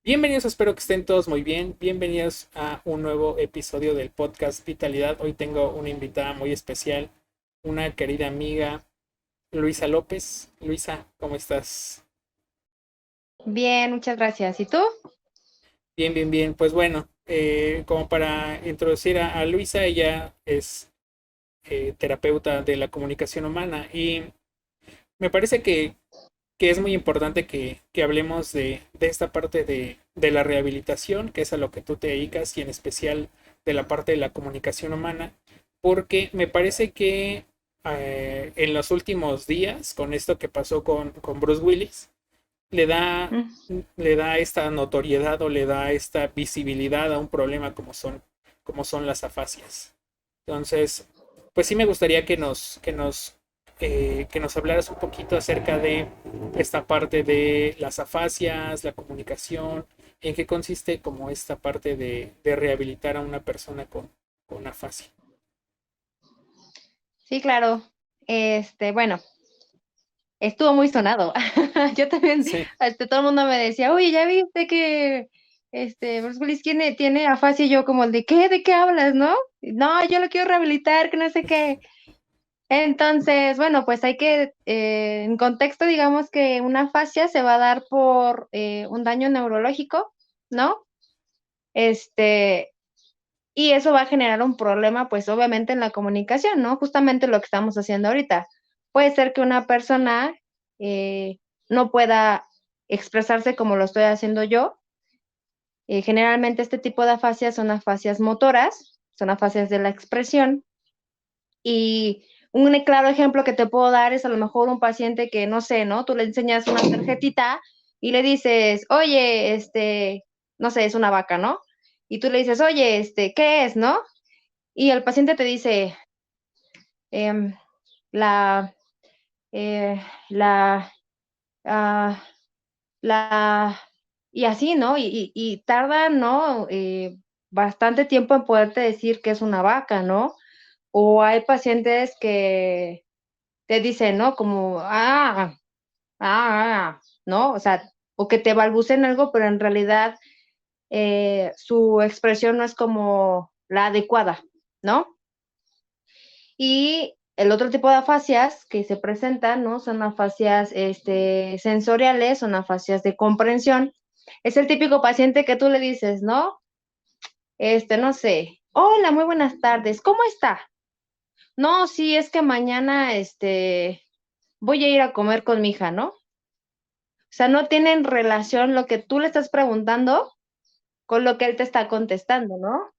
Bienvenidos, espero que estén todos muy bien. Bienvenidos a un nuevo episodio del podcast Vitalidad. Hoy tengo una invitada muy especial, una querida amiga, Luisa López. Luisa, ¿cómo estás? Bien, muchas gracias. ¿Y tú? Bien, bien, bien. Pues bueno, como para introducir a Luisa, ella es terapeuta de la comunicación humana y me parece que es muy importante que hablemos de esta parte de la rehabilitación, que es a lo que tú te dedicas, y en especial de la parte de la comunicación humana, porque me parece que en los últimos días, con esto que pasó con Bruce Willis, le da, Mm. le da esta notoriedad o le da esta visibilidad a un problema como son las afasias. Entonces, pues sí me gustaría que nos hablaras un poquito acerca de esta parte de las afasias, la comunicación, en qué consiste como esta parte de rehabilitar a una persona con afasia. Sí, claro. Bueno, estuvo muy sonado. Yo también, Sí, todo el mundo me decía, oye, ¿ya viste que Bruce Willis tiene afasia? Y yo como, ¿de qué? ¿De qué hablas, no? No, yo lo quiero rehabilitar, que no sé qué. Entonces, bueno, pues hay que, en contexto, digamos que una afasia se va a dar por un daño neurológico, ¿no? Este, Y eso va a generar un problema, pues obviamente en la comunicación, ¿no? Justamente lo que estamos haciendo ahorita. Puede ser que una persona no pueda expresarse como lo estoy haciendo yo. Generalmente este tipo de afasias son afasias motoras, son afasias de la expresión. Y un claro ejemplo que te puedo dar es a lo mejor un paciente que, no sé, ¿no? Tú le enseñas una tarjetita y le dices, oye, no sé, es una vaca, ¿no? Y tú le dices, oye, ¿qué es, no? Y el paciente te dice, em, la, eh, la, ah, la, y así, ¿no? Y tarda, ¿no? Bastante tiempo en poderte decir que es una vaca, ¿no? O hay pacientes que te dicen, ¿no? Como, ¿no? O sea, o que te balbucen algo, pero en realidad su expresión no es como la adecuada, ¿no? Y el otro tipo de afasias que se presentan, ¿no? Son afasias sensoriales, son afasias de comprensión. Es el típico paciente que tú le dices, ¿no? No sé, hola, muy buenas tardes, ¿cómo está? No, sí, es que mañana, voy a ir a comer con mi hija, ¿no? O sea, no tienen relación lo que tú le estás preguntando con lo que él te está contestando, ¿no?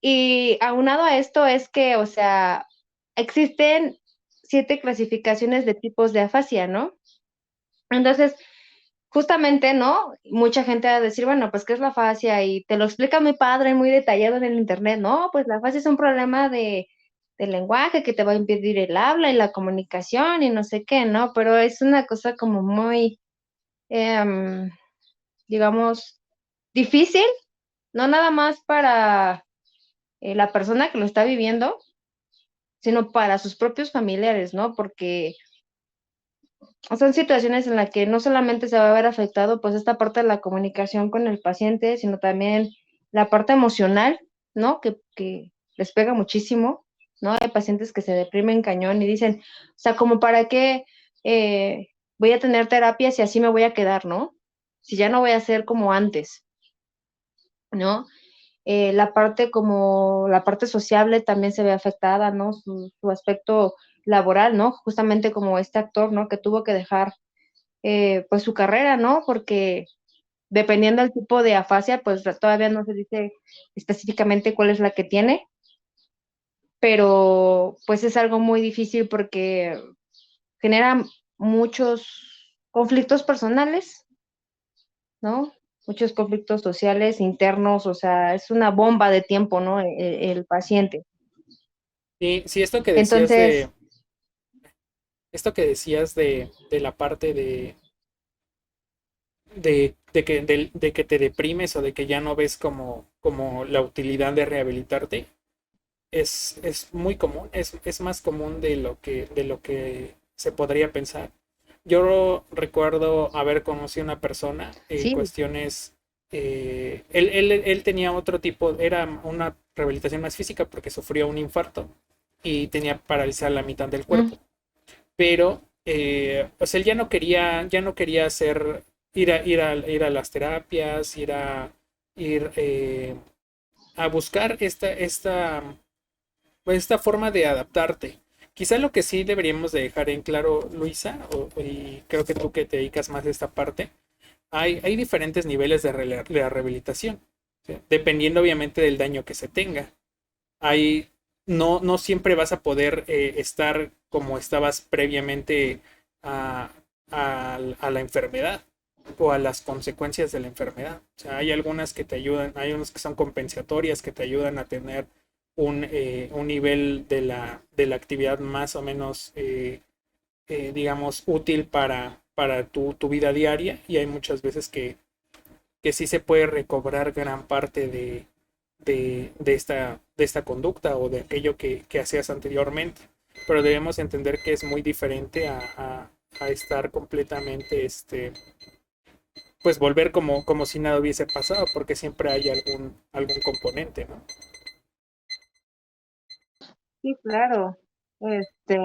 Y aunado a esto es que, o sea, existen 7 clasificaciones de tipos de afasia, ¿no? Entonces, justamente, ¿no? Mucha gente va a decir, bueno, pues, ¿qué es la afasia? Y te lo explica muy padre, muy detallado en el Internet. No, pues, la afasia es un problema de lenguaje que te va a impedir el habla y la comunicación y no sé qué, ¿no? Pero es una cosa como muy, em, digamos, difícil, no nada más para, la persona que lo está viviendo, sino para sus propios familiares, ¿no? Porque son situaciones en las que no solamente se va a ver afectado, pues, esta parte de la comunicación con el paciente, sino también la parte emocional, ¿no? Que les pega muchísimo, ¿no? Hay pacientes que se deprimen cañón y dicen, o sea, como para qué voy a tener terapia si así me voy a quedar, ¿no? Si ya no voy a ser como antes, ¿no? La parte sociable también se ve afectada, ¿no? Su aspecto laboral, ¿no? Justamente como este actor, ¿no? Que tuvo que dejar, pues, su carrera, ¿no? Porque dependiendo del tipo de afasia, pues, todavía no se dice específicamente cuál es la que tiene, pero, pues, es algo muy difícil porque genera muchos conflictos personales, ¿no? Muchos conflictos sociales internos, o sea, es una bomba de tiempo, ¿no? El paciente. y sí, Entonces, esto que decías de la parte de que te deprimes o de que ya no ves como la utilidad de rehabilitarte, es muy común, es más común de lo que se podría pensar, Yo recuerdo haber conocido a una persona, Sí, cuestiones, él tenía otro tipo, era una rehabilitación más física porque sufrió un infarto y tenía paralizada la mitad del mm, cuerpo, pero pues él ya no quería hacer, ir a las terapias, ir a buscar pues, esta forma de adaptarte. Quizá lo que sí deberíamos de dejar en claro, Luisa, y creo que tú que te dedicas más a esta parte, hay diferentes niveles de rehabilitación, ¿sí? Dependiendo obviamente del daño que se tenga. Hay, no siempre vas a poder estar como estabas previamente a, a la enfermedad o a las consecuencias de la enfermedad. O sea, hay algunas que te ayudan, hay unas que son compensatorias, que te ayudan a tener un nivel de la actividad más o menos, digamos, útil para tu vida diaria, y hay muchas veces que sí se puede recobrar gran parte de esta conducta o de aquello que hacías anteriormente. Pero debemos entender que es muy diferente a estar completamente, pues volver como si nada hubiese pasado, porque siempre hay algún componente, ¿no? sí, claro. Este,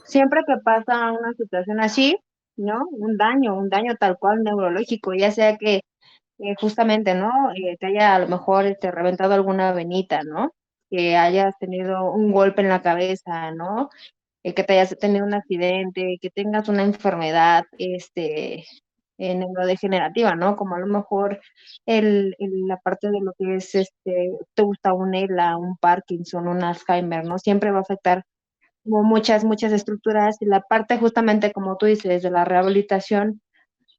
siempre que pasa una situación así, ¿no? Un daño tal cual neurológico, ya sea que justamente, ¿no? Te haya a lo mejor reventado alguna venita, ¿no? Que hayas tenido un golpe en la cabeza, ¿no? Que te hayas tenido un accidente, que tengas una enfermedad, neurodegenerativa, ¿no? Como a lo mejor la parte de lo que es, te gusta un ELA, un Parkinson, un Alzheimer, ¿no? Siempre va a afectar como muchas estructuras y la parte justamente como tú dices de la rehabilitación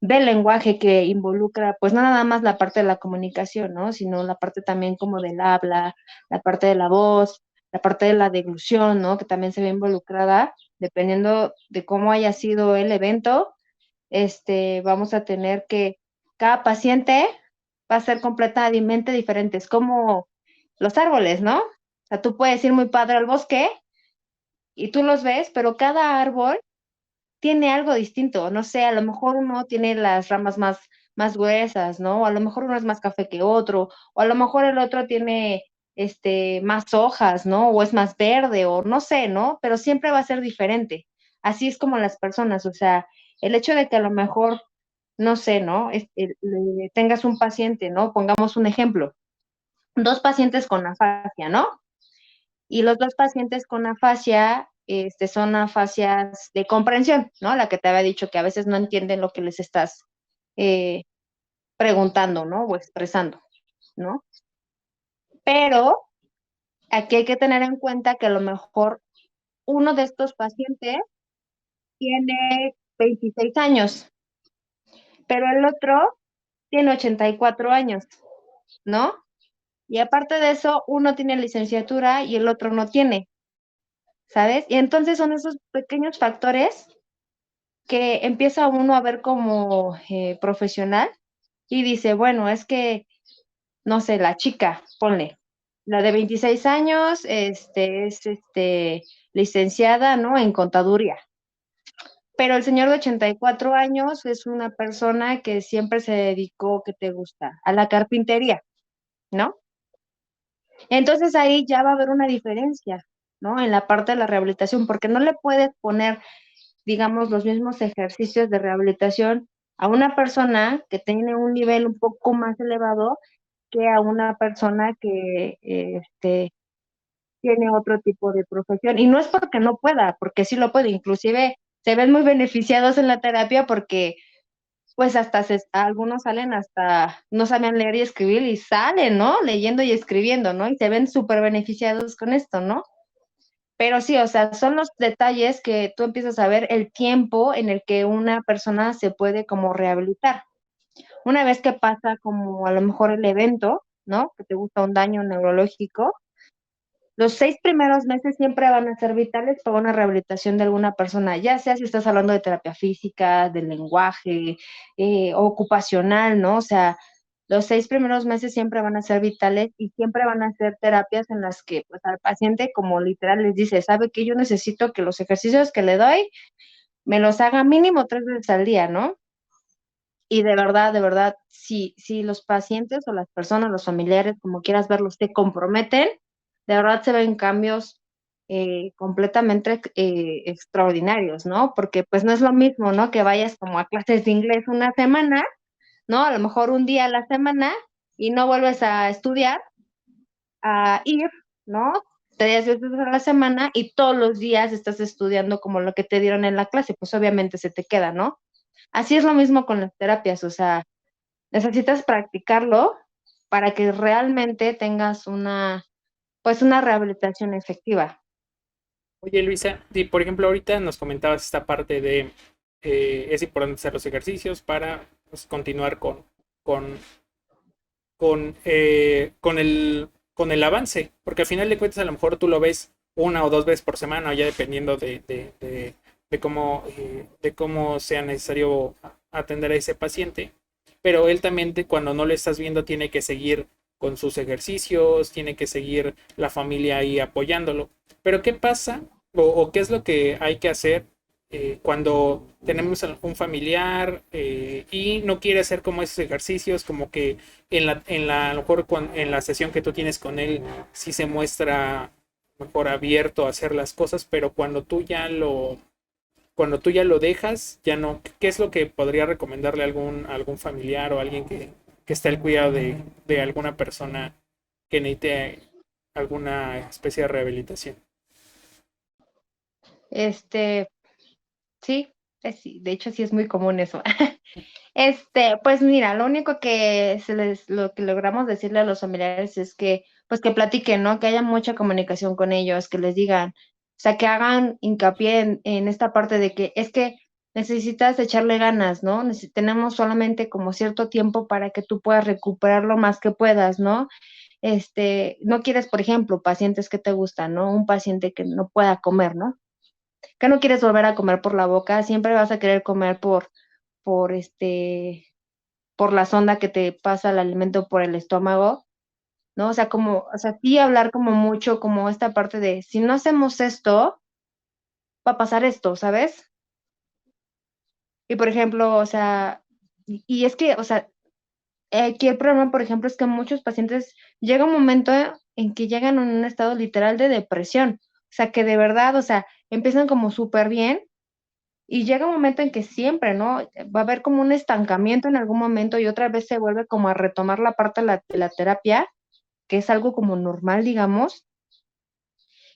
del lenguaje que involucra, pues no nada más la parte de la comunicación, ¿no? Sino la parte también como del habla, la parte de la voz, la parte de la deglución, ¿no? Que también se ve involucrada, dependiendo de cómo haya sido el evento, vamos a tener que cada paciente va a ser completamente diferente. Es como los árboles, ¿no? O sea, tú puedes ir muy padre al bosque y tú los ves, pero cada árbol tiene algo distinto, no sé, a lo mejor uno tiene las ramas más gruesas, ¿no? O a lo mejor uno es más café que otro, o a lo mejor el otro tiene más hojas, ¿no? O es más verde, o no sé, ¿no? Pero siempre va a ser diferente. Así es como las personas, o sea, el hecho de que a lo mejor, no sé, ¿no? Tengas un paciente, ¿no? Pongamos un ejemplo, dos pacientes con afasia, ¿no? Y los dos pacientes con afasia son afasias de comprensión, ¿no? La que te había dicho que a veces no entienden lo que les estás eh, preguntando, ¿no? O expresando, ¿no? Pero aquí hay que tener en cuenta que a lo mejor uno de estos pacientes tiene 26 años, pero el otro tiene 84 años, ¿no? Y aparte de eso, uno tiene licenciatura y el otro no tiene, ¿sabes? Y entonces son esos pequeños factores que empieza uno a ver como profesional y dice, bueno, es que, no sé, la chica, ponle, la de 26 años, es licenciada, ¿no? En contaduría. Pero el señor de 84 años es una persona que siempre se dedicó, ¿qué te gusta? A la carpintería, ¿no? Entonces ahí ya va a haber una diferencia, ¿no? En la parte de la rehabilitación, porque no le puedes poner digamos, los mismos ejercicios de rehabilitación a una persona que tiene un nivel un poco más elevado que a una persona que tiene otro tipo de profesión. Y no es porque no pueda, porque sí lo puede. Inclusive se ven muy beneficiados en la terapia porque pues hasta algunos salen hasta, no saben leer y escribir y salen, ¿no? Leyendo y escribiendo, ¿no? Y se ven súper beneficiados con esto, ¿no? Pero sí, o sea, son los detalles que tú empiezas a ver el tiempo en el que una persona se puede como rehabilitar. Una vez que pasa como a lo mejor el evento, ¿no? Que te gusta un daño neurológico, los 6 primeros meses siempre van a ser vitales para una rehabilitación de alguna persona, ya sea si estás hablando de terapia física, del lenguaje, ocupacional, ¿no? O sea, los 6 primeros meses siempre van a ser vitales y siempre van a ser terapias en las que pues al paciente como literal les dice, sabe que yo necesito que los ejercicios que le doy me los haga mínimo 3 veces al día, ¿no? Y de verdad, si los pacientes o las personas, los familiares, como quieras verlos, te comprometen, de verdad se ven cambios completamente extraordinarios, ¿no? Porque pues no es lo mismo, ¿no? Que vayas como a clases de inglés una semana, ¿no? A lo mejor un día a la semana y no vuelves a estudiar, a ir, ¿no? 3 veces a la semana y todos los días estás estudiando como lo que te dieron en la clase, pues obviamente se te queda, ¿no? Así es lo mismo con las terapias, o sea, necesitas practicarlo para que realmente tengas pues una rehabilitación efectiva. Oye, Luisa, y por ejemplo, ahorita nos comentabas esta parte de es importante hacer los ejercicios para pues, continuar con, con el avance, porque al final de cuentas a lo mejor tú lo ves una o dos veces por semana, o ya dependiendo de cómo sea necesario atender a ese paciente, pero él también cuando no lo estás viendo tiene que seguir con sus ejercicios, tiene que seguir la familia ahí apoyándolo. Pero ¿qué pasa o qué es lo que hay que hacer cuando tenemos un familiar y no quiere hacer como esos ejercicios, como que a lo mejor en la sesión que tú tienes con él sí se muestra mejor abierto a hacer las cosas, pero cuando tú ya lo dejas, ya no? ¿Qué es lo que podría recomendarle a algún familiar o alguien que esté al cuidado de alguna persona que necesite alguna especie de rehabilitación? Este, sí, sí, de hecho sí es muy común eso. Pues mira, lo único que lo que logramos decirle a los familiares es que, pues que platiquen, ¿no? Que haya mucha comunicación con ellos, que les digan, o sea, que hagan hincapié en esta parte de que es que necesitas echarle ganas, ¿no? Tenemos solamente como cierto tiempo para que tú puedas recuperar lo más que puedas, ¿no? No quieres, por ejemplo, pacientes que te gustan, ¿no? Un paciente que no pueda comer, ¿no? Que no quieres volver a comer por la boca, siempre vas a querer comer por por la sonda que te pasa el alimento por el estómago, ¿no? O sea, o sea, sí hablar como mucho, como esta parte de, si no hacemos esto, va a pasar esto, ¿sabes? Y por ejemplo, o sea, y es que, o sea, aquí el problema, por ejemplo, es que muchos pacientes llega un momento en que llegan en un estado literal de depresión, o sea, que de verdad, o sea, empiezan como súper bien. Y llega un momento en que siempre, ¿no? Va a haber como un estancamiento en algún momento y otra vez se vuelve como a retomar la parte de la terapia, que es algo como normal, digamos.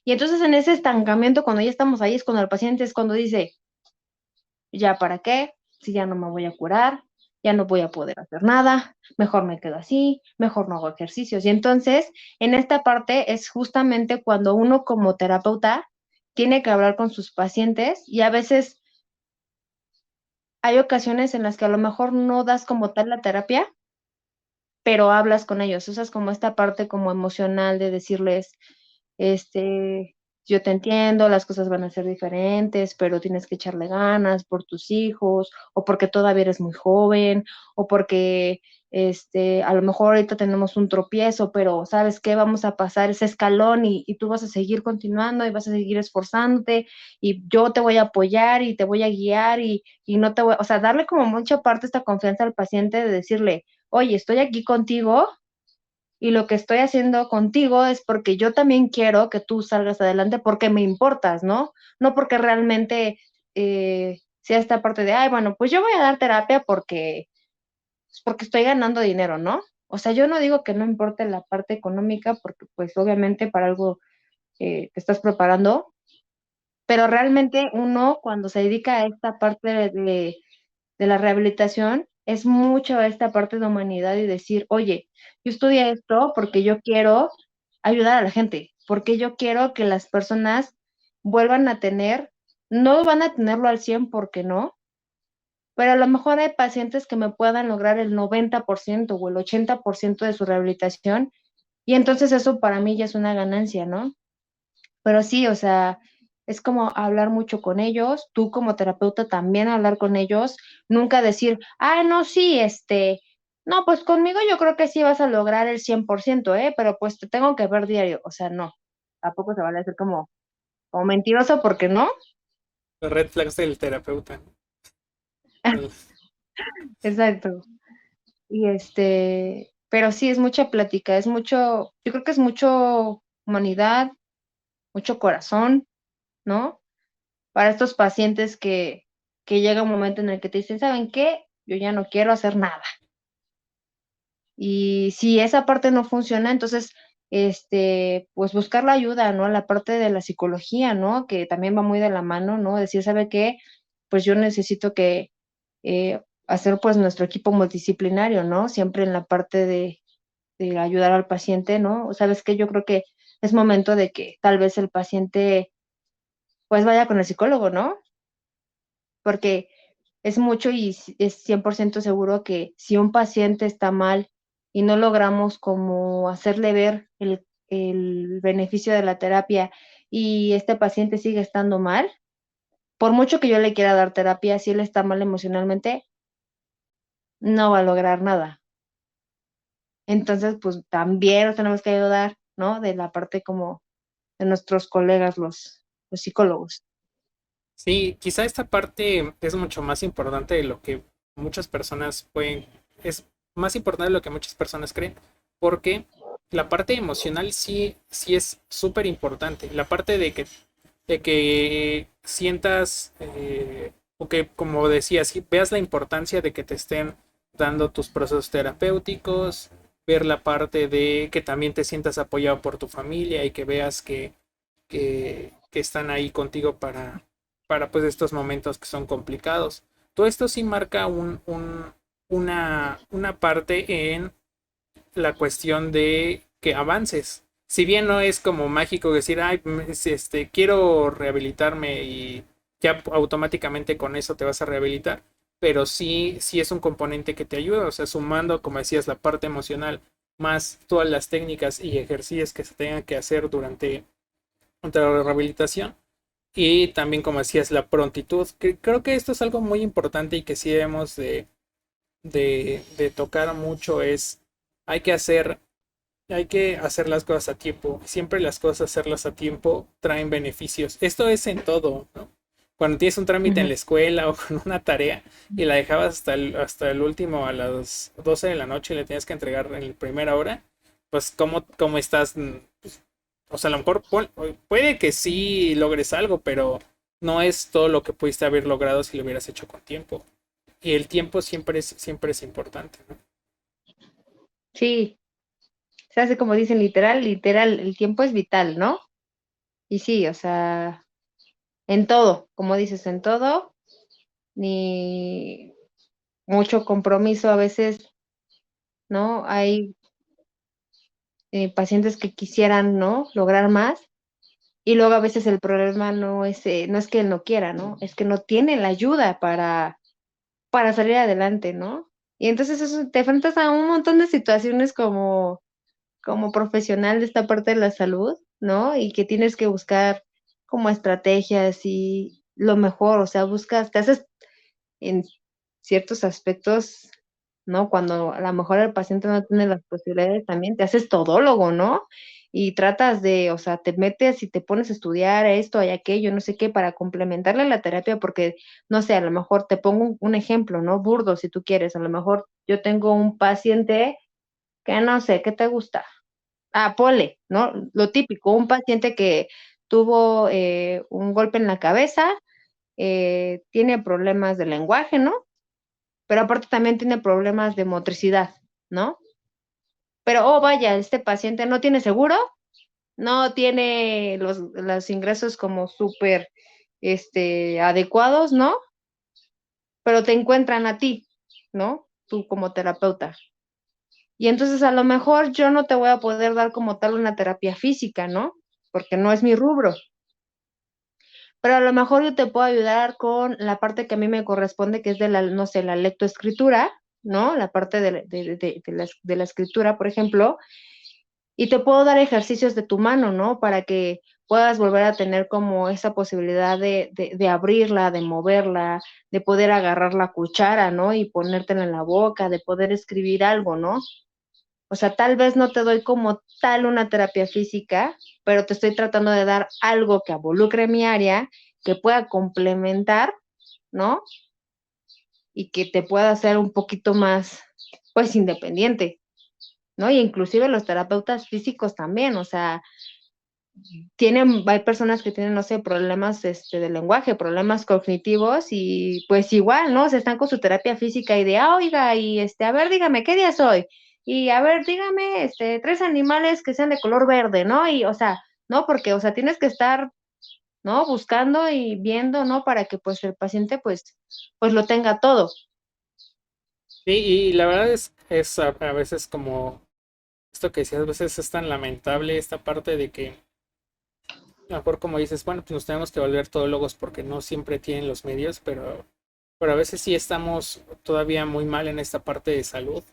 Y entonces en ese estancamiento, cuando ya estamos ahí, es cuando el paciente es cuando dice, ¿ya para qué? Si ya no me voy a curar, ya no voy a poder hacer nada, mejor me quedo así, mejor no hago ejercicios. Y entonces, en esta parte es justamente cuando uno como terapeuta tiene que hablar con sus pacientes y a veces hay ocasiones en las que a lo mejor no das como tal la terapia, pero hablas con ellos, usas como esta parte como emocional de decirles, yo te entiendo, las cosas van a ser diferentes, pero tienes que echarle ganas por tus hijos, o porque todavía eres muy joven, o porque a lo mejor ahorita tenemos un tropiezo, pero ¿sabes qué? Vamos a pasar ese escalón y tú vas a seguir continuando y vas a seguir esforzándote y yo te voy a apoyar y te voy a guiar y no te voy, o sea, darle como mucha parte esta confianza al paciente de decirle, oye, estoy aquí contigo y lo que estoy haciendo contigo es porque yo también quiero que tú salgas adelante porque me importas, ¿no? No porque realmente sea esta parte de, ay, bueno, pues yo voy a dar terapia porque estoy ganando dinero, ¿no? O sea, yo no digo que no importe la parte económica porque pues obviamente para algo te estás preparando, pero realmente uno cuando se dedica a esta parte de la rehabilitación es mucho esta parte de humanidad y decir, oye, yo estudié esto porque yo quiero ayudar a la gente, porque yo quiero que las personas vuelvan a tener, no van a tenerlo al 100 porque no, pero a lo mejor hay pacientes que me puedan lograr el 90% o el 80% de su rehabilitación y entonces eso para mí ya es una ganancia, ¿no? Pero sí, o sea, es como hablar mucho con ellos, tú como terapeuta también hablar con ellos, nunca decir, ah, no, sí, no, pues conmigo yo creo que sí vas a lograr el 100%, ¿eh? Pero pues te tengo que ver diario, o sea, no, tampoco se vale hacer como mentiroso porque no. Los red flags del terapeuta. El- Exacto. Y pero sí es mucha plática, es mucho, yo creo que es mucho humanidad, mucho corazón, ¿no? Para estos pacientes que llega un momento en el que te dicen, ¿saben qué? Yo ya no quiero hacer nada. Y si esa parte no funciona, entonces, pues buscar la ayuda, ¿no? La parte de la psicología, ¿no? Que también va muy de la mano, ¿no? Decir, ¿sabe qué? Pues yo necesito que hacer pues nuestro equipo multidisciplinario, ¿no? Siempre en la parte de ayudar al paciente, ¿no? ¿Sabes qué? Yo creo que es momento de que tal vez el paciente pues vaya con el psicólogo, ¿no? Porque es mucho y es 100% seguro que si un paciente está mal y no logramos como hacerle ver el beneficio de la terapia y este paciente sigue estando mal, por mucho que yo le quiera dar terapia, si él está mal emocionalmente, no va a lograr nada. Entonces, pues también nos tenemos que ayudar, ¿no? De la parte como de nuestros colegas, los psicólogos. Sí, quizá esta parte es mucho más importante de lo que muchas personas pueden, es más importante de lo que muchas personas creen, porque la parte emocional sí es súper importante. La parte de que sientas, o que, como decías, sí, veas la importancia de que te estén dando tus procesos terapéuticos, ver la parte de que también te sientas apoyado por tu familia y que veas que están ahí contigo para pues estos momentos que son complicados. Todo esto sí marca una parte en la cuestión de que avances. Si bien no es como mágico decir, ay, quiero rehabilitarme y ya automáticamente con eso te vas a rehabilitar, pero sí es un componente que te ayuda, o sea, sumando, como decías, la parte emocional, más todas las técnicas y ejercicios que se tengan que hacer durante la rehabilitación, y también, como decías, la prontitud. Creo que esto es algo muy importante y que sí debemos de tocar mucho. Hay que hacer, hay que hacer las cosas a tiempo. Siempre las cosas, hacerlas a tiempo, traen beneficios. Esto es en todo, ¿no? Cuando tienes un trámite en Ujú. la escuela o con una tarea y la dejabas hasta el último a las 12 de la noche y le tienes que entregar en la primera hora, pues ¿cómo estás? Pues, o sea, a lo mejor puede que sí logres algo, pero no es todo lo que pudiste haber logrado si lo hubieras hecho con tiempo. Y el tiempo siempre es importante, ¿no? Sí, se hace como dicen literal, literal, el tiempo es vital, ¿no? Y sí, o sea, en todo, como dices, en todo, ni mucho compromiso a veces, ¿no? Hay pacientes que quisieran, ¿no? Lograr más y luego a veces el problema no es que él no quiera, ¿no? Es que no tiene la ayuda para salir adelante, ¿no? Y entonces eso, te enfrentas a un montón de situaciones como profesional de esta parte de la salud, ¿no? Y que tienes que buscar como estrategias y lo mejor, o sea, buscas, te haces en ciertos aspectos, ¿no? Cuando a lo mejor el paciente no tiene las posibilidades también, te haces todólogo, ¿no? Y tratas de, o sea, te metes y te pones a estudiar esto y aquello, no sé qué, para complementarle la terapia, porque, no sé, a lo mejor te pongo un ejemplo, ¿no? Burdo, si tú quieres, a lo mejor yo tengo un paciente que no sé, ¿qué te gusta? Ah, pole, ¿no? Lo típico, un paciente que tuvo un golpe en la cabeza, tiene problemas de lenguaje, ¿no? Pero aparte también tiene problemas de motricidad, ¿no? Pero, oh, vaya, este paciente no tiene seguro, no tiene los ingresos como súper, adecuados, ¿no? Pero te encuentran a ti, ¿no? Tú como terapeuta. Y entonces a lo mejor yo no te voy a poder dar como tal una terapia física, ¿no? Porque no es mi rubro. Pero a lo mejor yo te puedo ayudar con la parte que a mí me corresponde, que es de la, no sé, la lectoescritura, ¿no? La parte de la escritura, por ejemplo, y te puedo dar ejercicios de tu mano, ¿no? Para que puedas volver a tener como esa posibilidad de abrirla, de moverla, de poder agarrar la cuchara, ¿no? Y ponértela en la boca, de poder escribir algo, ¿no? O sea, tal vez no te doy como tal una terapia física, pero te estoy tratando de dar algo que involucre mi área que pueda complementar, ¿no? Y que te pueda hacer un poquito más, pues, independiente, ¿no? Y inclusive los terapeutas físicos también, o sea, hay personas que tienen, no sé, problemas de lenguaje, problemas cognitivos y pues igual, ¿no? Se están con su terapia física y de, oiga, y a ver, dígame, ¿qué día es hoy? Y a ver, dígame, 3 animales que sean de color verde, ¿no? Y, o sea, ¿no? Porque, o sea, tienes que estar, ¿no? Buscando y viendo, ¿no? Para que, pues, el paciente, pues lo tenga todo. Sí, y la verdad es a veces como esto que decías, a veces es tan lamentable esta parte de que a lo mejor como dices, bueno, pues nos tenemos que volver todólogos porque no siempre tienen los medios, pero a veces sí estamos todavía muy mal en esta parte de salud,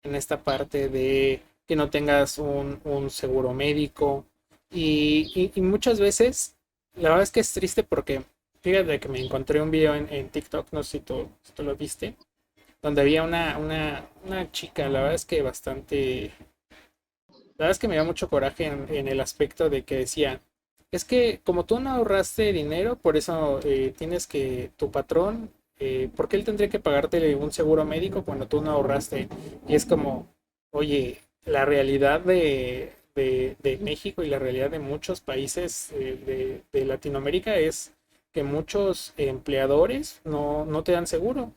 en esta parte de que no tengas un seguro médico y muchas veces, la verdad es que es triste porque fíjate que me encontré un video en TikTok, no sé si tú lo viste, donde había una chica, la verdad es que bastante, la verdad es que me dio mucho coraje en el aspecto de que decía, es que como tú no ahorraste dinero, por eso tienes que tu patrón, ¿por qué él tendría que pagarte un seguro médico cuando tú no ahorraste? Y es como, oye, la realidad de México y la realidad de muchos países de Latinoamérica es que muchos empleadores no te dan seguro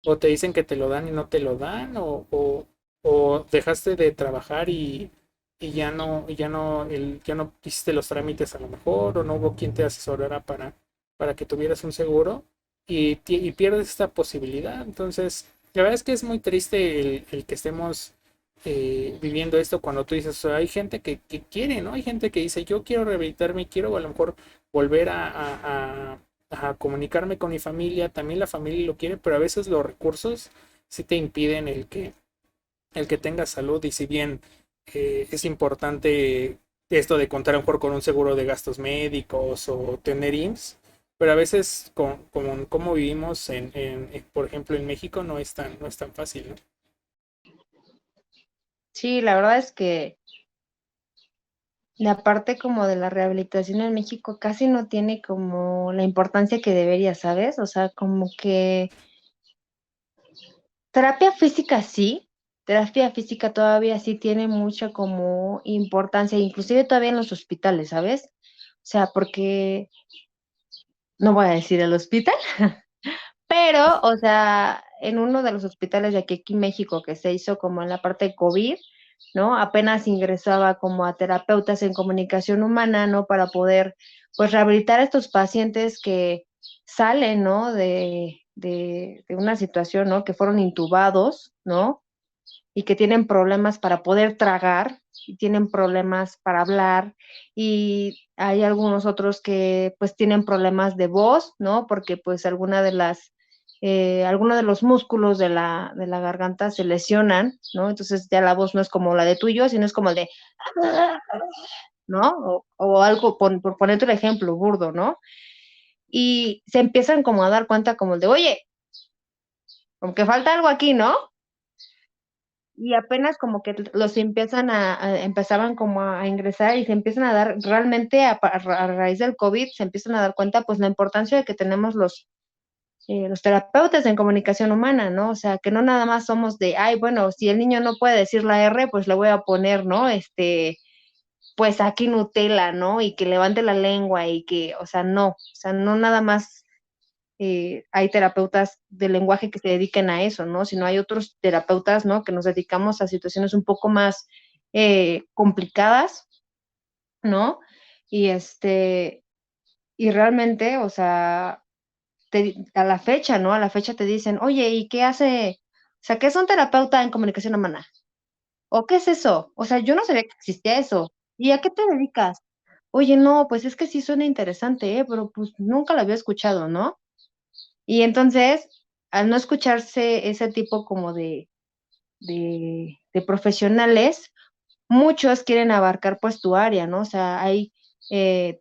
o te dicen que te lo dan y no te lo dan, o dejaste de trabajar y ya no hiciste los trámites a lo mejor, o no hubo quien te asesorara para que tuvieras un seguro y pierdes esta posibilidad. Entonces, la verdad es que es muy triste el que estemos viviendo esto cuando tú dices, o sea, hay gente que quiere, ¿no? Hay gente que dice, yo quiero rehabilitarme, quiero a lo mejor volver a comunicarme con mi familia, también la familia lo quiere, pero a veces los recursos sí te impiden el que tengas salud y si bien es importante esto de contar a lo mejor con un seguro de gastos médicos o tener IMSS, pero a veces como vivimos por ejemplo, en México no es tan fácil, ¿no? Sí, la verdad es que la parte como de la rehabilitación en México casi no tiene como la importancia que debería, ¿sabes? O sea, como que terapia física sí, terapia física todavía sí tiene mucha como importancia, inclusive todavía en los hospitales, ¿sabes? O sea, porque no voy a decir el hospital, pero, o sea, en uno de los hospitales de aquí en México que se hizo como en la parte de COVID, ¿no? Apenas ingresaba como a terapeutas en comunicación humana, ¿no? Para poder, pues, rehabilitar a estos pacientes que salen, ¿no? De una situación, ¿no? Que fueron intubados, ¿no? Y que tienen problemas para poder tragar, y tienen problemas para hablar, y hay algunos otros que pues tienen problemas de voz, ¿no? Porque pues algunos de los músculos de la garganta se lesionan, ¿no? Entonces ya la voz no es como la de tú y yo, sino es como el de, ¿no? O algo, por ponerte un ejemplo burdo, ¿no? Y se empiezan como a dar cuenta como el de, oye, como que falta algo aquí, ¿no? Y apenas como que los empiezan empezaban como a ingresar y se empiezan a dar realmente a raíz del COVID, se empiezan a dar cuenta pues la importancia de que tenemos los terapeutas en comunicación humana, ¿no? O sea, que no nada más somos de, ay, bueno, si el niño no puede decir la R, pues le voy a poner, ¿no? Pues aquí Nutella, ¿no? Y que levante la lengua y que, o sea, no nada más hay terapeutas de lenguaje que se dediquen a eso, ¿no? Sino hay otros terapeutas, ¿no? Que nos dedicamos a situaciones un poco más complicadas, ¿no? Y y realmente, o sea, a la fecha, ¿no? A la fecha te dicen, oye, ¿y qué hace? O sea, ¿qué es un terapeuta en comunicación humana? ¿O qué es eso? O sea, yo no sabía que existía eso. ¿Y a qué te dedicas? Oye, no, pues es que sí suena interesante, pero pues nunca lo había escuchado, ¿no? Y entonces, al no escucharse ese tipo como de profesionales, muchos quieren abarcar pues tu área, ¿no? O sea, hay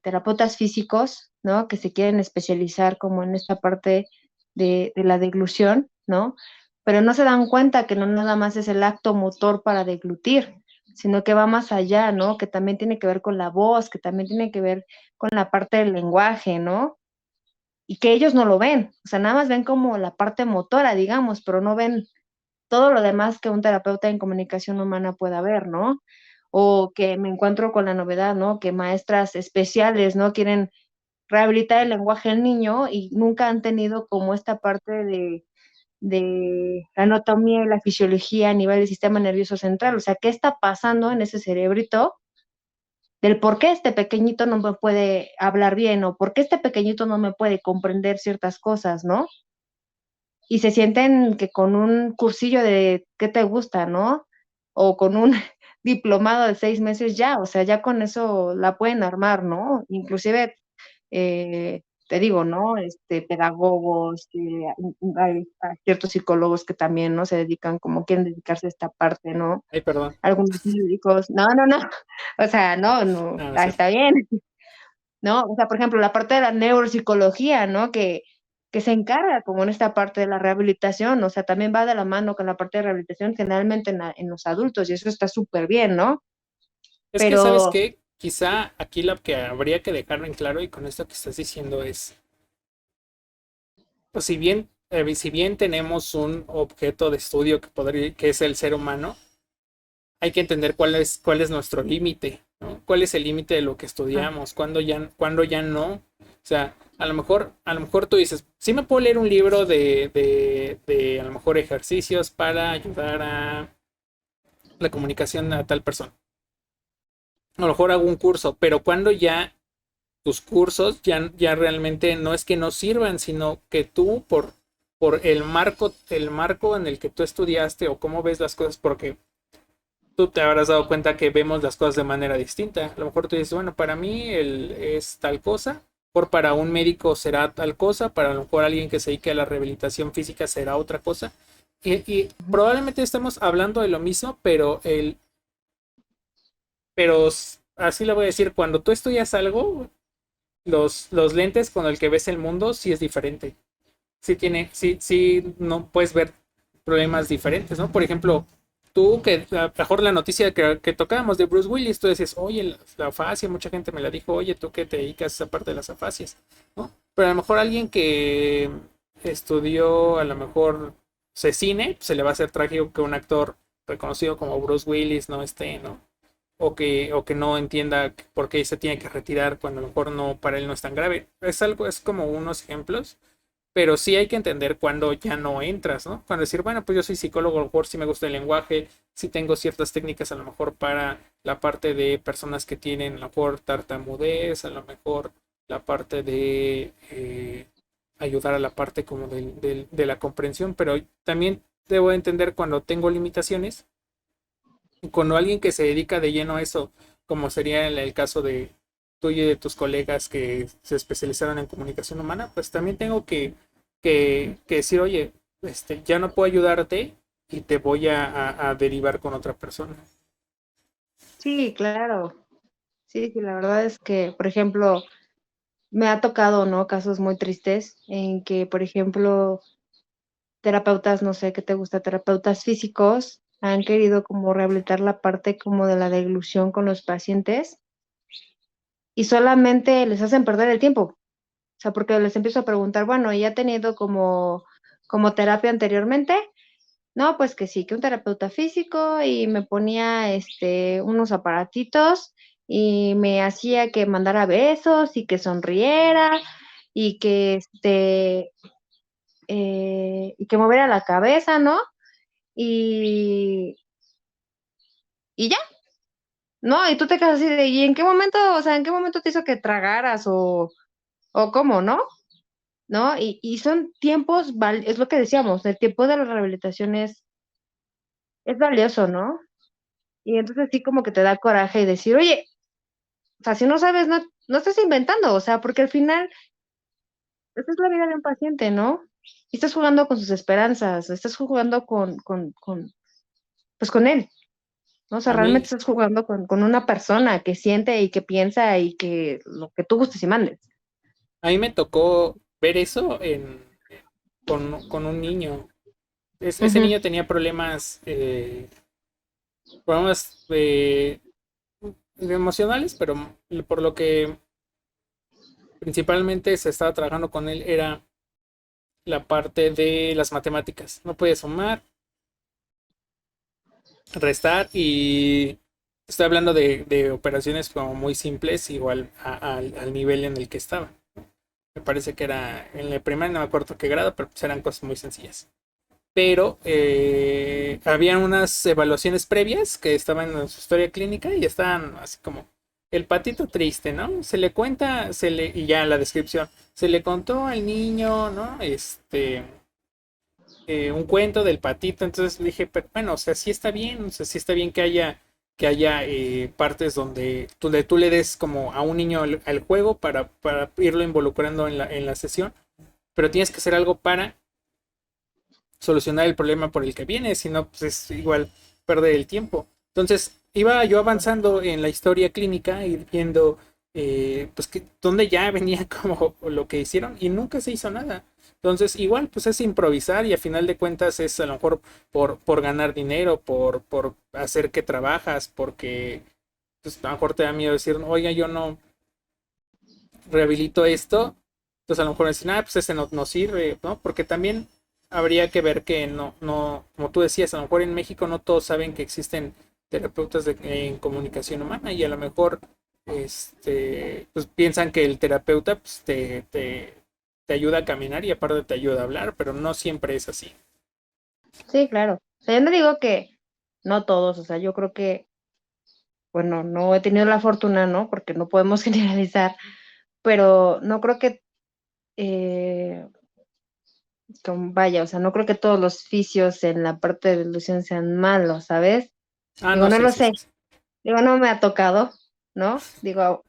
terapeutas físicos, ¿no? Que se quieren especializar como en esta parte de la deglución, ¿no? Pero no se dan cuenta que no nada más es el acto motor para deglutir, sino que va más allá, ¿no? Que también tiene que ver con la voz, que también tiene que ver con la parte del lenguaje, ¿no? y que ellos no lo ven, o sea, nada más ven como la parte motora, digamos, pero no ven todo lo demás que un terapeuta en comunicación humana pueda ver, ¿no? O que me encuentro con la novedad, ¿no? Que maestras especiales, ¿no? Quieren rehabilitar el lenguaje del niño y nunca han tenido como esta parte de la anatomía y la fisiología a nivel del sistema nervioso central. O sea, ¿qué está pasando en ese cerebrito? Del por qué este pequeñito no me puede hablar bien o por qué este pequeñito no me puede comprender ciertas cosas, ¿no? Y se sienten que con un cursillo de qué te gusta, ¿no? O con un diplomado de 6 meses ya, o sea, ya con eso la pueden armar, ¿no? Inclusive te digo, ¿no? Pedagogos, hay ciertos psicólogos que también, ¿no? Se dedican, como quieren dedicarse a esta parte, ¿no? Ay, perdón. Algunos médicos, no, no, no, o sea, no, no, No, no es cierto. está bien, ¿no? O sea, por ejemplo, la parte de la neuropsicología, ¿no? Que se encarga como en esta parte de la rehabilitación, o sea, también va de la mano con la parte de rehabilitación generalmente en los adultos y eso está súper bien, ¿no? Es que, ¿sabes Pero qué? Quizá aquí lo que habría que dejar en claro y con esto que estás diciendo es, pues si bien tenemos un objeto de estudio que es el ser humano, hay que entender cuál es nuestro límite, ¿no? ¿Cuál es el límite de lo que ah, estudiamos? Cuándo ya no? O sea, a lo mejor tú dices, sí me puedo leer un libro de a lo mejor ejercicios para ayudar a la comunicación a tal persona. A lo mejor hago un curso, pero cuando ya tus cursos ya realmente no es que no sirvan, sino que tú por el marco en el que tú estudiaste o cómo ves las cosas, porque tú te habrás dado cuenta que vemos las cosas de manera distinta. A lo mejor tú dices, bueno, para mí es tal cosa, por para un médico será tal cosa, para a lo mejor alguien que se dedique a la rehabilitación física será otra cosa. Y probablemente estamos hablando de lo mismo, pero así le voy a decir, cuando tú estudias algo, los lentes con el que ves el mundo sí es diferente. Sí, no puedes ver problemas diferentes, ¿no? Por ejemplo, tú que a lo mejor la noticia que tocábamos de Bruce Willis, tú dices, oye, la afasia, mucha gente me la dijo, oye, tú que te dedicas a esa parte de las afasias, ¿no? Pero a lo mejor alguien que estudió, a lo mejor, cine, se le va a hacer trágico que un actor reconocido como Bruce Willis no esté, ¿no? O que no entienda por qué se tiene que retirar cuando a lo mejor no, para él no es tan grave. Es como unos ejemplos, pero sí hay que entender cuando ya no entras, ¿no? Cuando decir, bueno, pues yo soy psicólogo, a lo mejor sí me gusta el lenguaje, sí tengo ciertas técnicas a lo mejor para la parte de personas que tienen a lo mejor tartamudez, a lo mejor la parte de ayudar a la parte como de la comprensión, pero también debo entender cuando tengo limitaciones, cuando alguien que se dedica de lleno a eso, como sería el caso de tuyo y de tus colegas que se especializaron en comunicación humana, pues también tengo que decir, oye, ya no puedo ayudarte y te voy a derivar con otra persona. sí, claro. Sí, sí, la verdad es que, por ejemplo, me ha tocado, ¿no? Casos muy tristes en que, por ejemplo, terapeutas, no sé qué te gusta, terapeutas físicos han querido como rehabilitar la parte como de la deglución con los pacientes y solamente les hacen perder el tiempo. O sea, porque les empiezo a preguntar, bueno, ¿y ha tenido como terapia anteriormente? No, pues que sí, que un terapeuta físico y me ponía unos aparatitos y me hacía que mandara besos y que sonriera y que y que moviera la cabeza, ¿no? Y, y ya, ¿no? Y tú te quedas así de, ¿y en qué momento, o sea, en qué momento te hizo que tragaras o cómo, ¿no? ¿No? Y son tiempos, es lo que decíamos, el tiempo de la rehabilitación es valioso, ¿no? Y entonces sí como que te da coraje y decir, oye, o sea, si no sabes, no estás inventando, o sea, porque al final, esta es la vida de un paciente, ¿no? Y estás jugando con sus esperanzas, estás jugando pues con él, ¿no? O sea, A realmente mí, estás jugando con una persona que siente y que piensa y que lo que tú gustes y mandes. a mí me tocó ver eso con un niño. Ese Ujú. niño tenía problemas emocionales, pero por lo que principalmente se estaba trabajando con él era la parte de las matemáticas. No podía sumar, restar y estoy hablando de operaciones como muy simples, igual al nivel en el que estaba. Me parece que era en la primaria, no me acuerdo qué grado, pero pues eran cosas muy sencillas. Pero había unas evaluaciones previas que estaban en su historia clínica y estaban así como el patito triste, ¿no? Se le cuenta, y ya la descripción, se le contó al niño, ¿no? Un cuento del patito, entonces le dije, pero bueno, o sea, sí está bien, o sea, sí está bien que haya partes donde tú le des como a un niño al juego para irlo involucrando en la sesión, pero tienes que hacer algo para solucionar el problema por el que viene, si no, pues es igual perder el tiempo. Entonces, iba yo avanzando en la historia clínica y viendo, pues, donde ya venía como lo que hicieron y nunca se hizo nada. Entonces, igual, pues es improvisar y a final de cuentas es a lo mejor por ganar dinero, por hacer que trabajas, porque pues, a lo mejor te da miedo decir, oiga, yo no rehabilito esto, entonces a lo mejor dicen, pues ese no sirve, ¿no? Porque también habría que ver que como tú decías, a lo mejor en México no todos saben que existen terapeutas en comunicación humana y a lo mejor pues piensan que el terapeuta pues, te ayuda a caminar y aparte te ayuda a hablar, pero no siempre es así. Sí, claro. O sea, yo no digo que no todos, o sea, yo creo que, bueno, no he tenido la fortuna, ¿no? Porque no podemos generalizar, pero no creo que, eh, vaya, o sea, no creo que todos los fisios en la parte de ilusión sean malos, ¿sabes? Ah, Digo, no, no sí, lo sí, sí, sé, sí. digo, no me ha tocado, ¿no? Digo,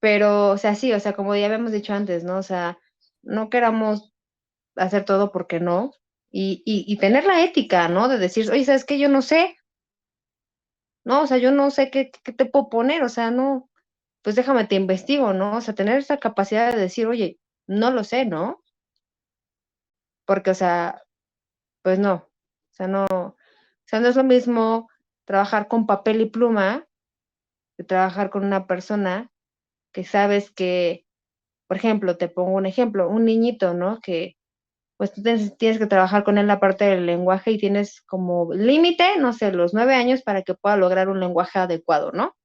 pero, o sea, sí, o sea, como ya habíamos dicho antes, ¿no? O sea, no queramos hacer todo porque no, y tener la ética, ¿no? De decir, oye, ¿sabes qué? Yo no sé, ¿no? O sea, yo no sé qué te puedo poner, o sea, no, pues déjame te investigo, ¿no? O sea, tener esa capacidad de decir, oye, no lo sé, ¿no? Porque, o sea, pues no, o sea, no es lo mismo trabajar con papel y pluma que trabajar con una persona que sabes que, por ejemplo, te pongo un ejemplo, un niñito, ¿no? Que pues tú tienes que trabajar con él la parte del lenguaje y tienes como límite, no sé, los 9 años para que pueda lograr un lenguaje adecuado, ¿no?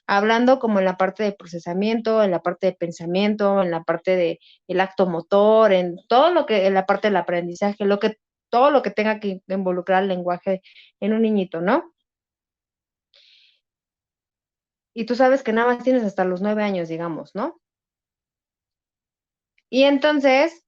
Hablando como en la parte de procesamiento, en la parte de pensamiento, en la parte de el acto motor, en todo lo que, en la parte del aprendizaje, todo lo que tenga que involucrar el lenguaje en un niñito, ¿no? Y tú sabes que nada más tienes hasta los 9 años, digamos, ¿no? Y entonces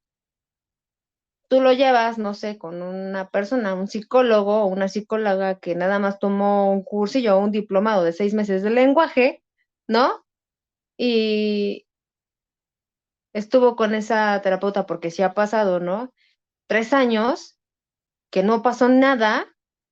tú lo llevas, no sé, con una persona, un psicólogo o una psicóloga que nada más tomó un cursillo o un diplomado de 6 meses de lenguaje, ¿no? Y estuvo con esa terapeuta porque sí ha pasado, ¿no? 3 años que no pasó nada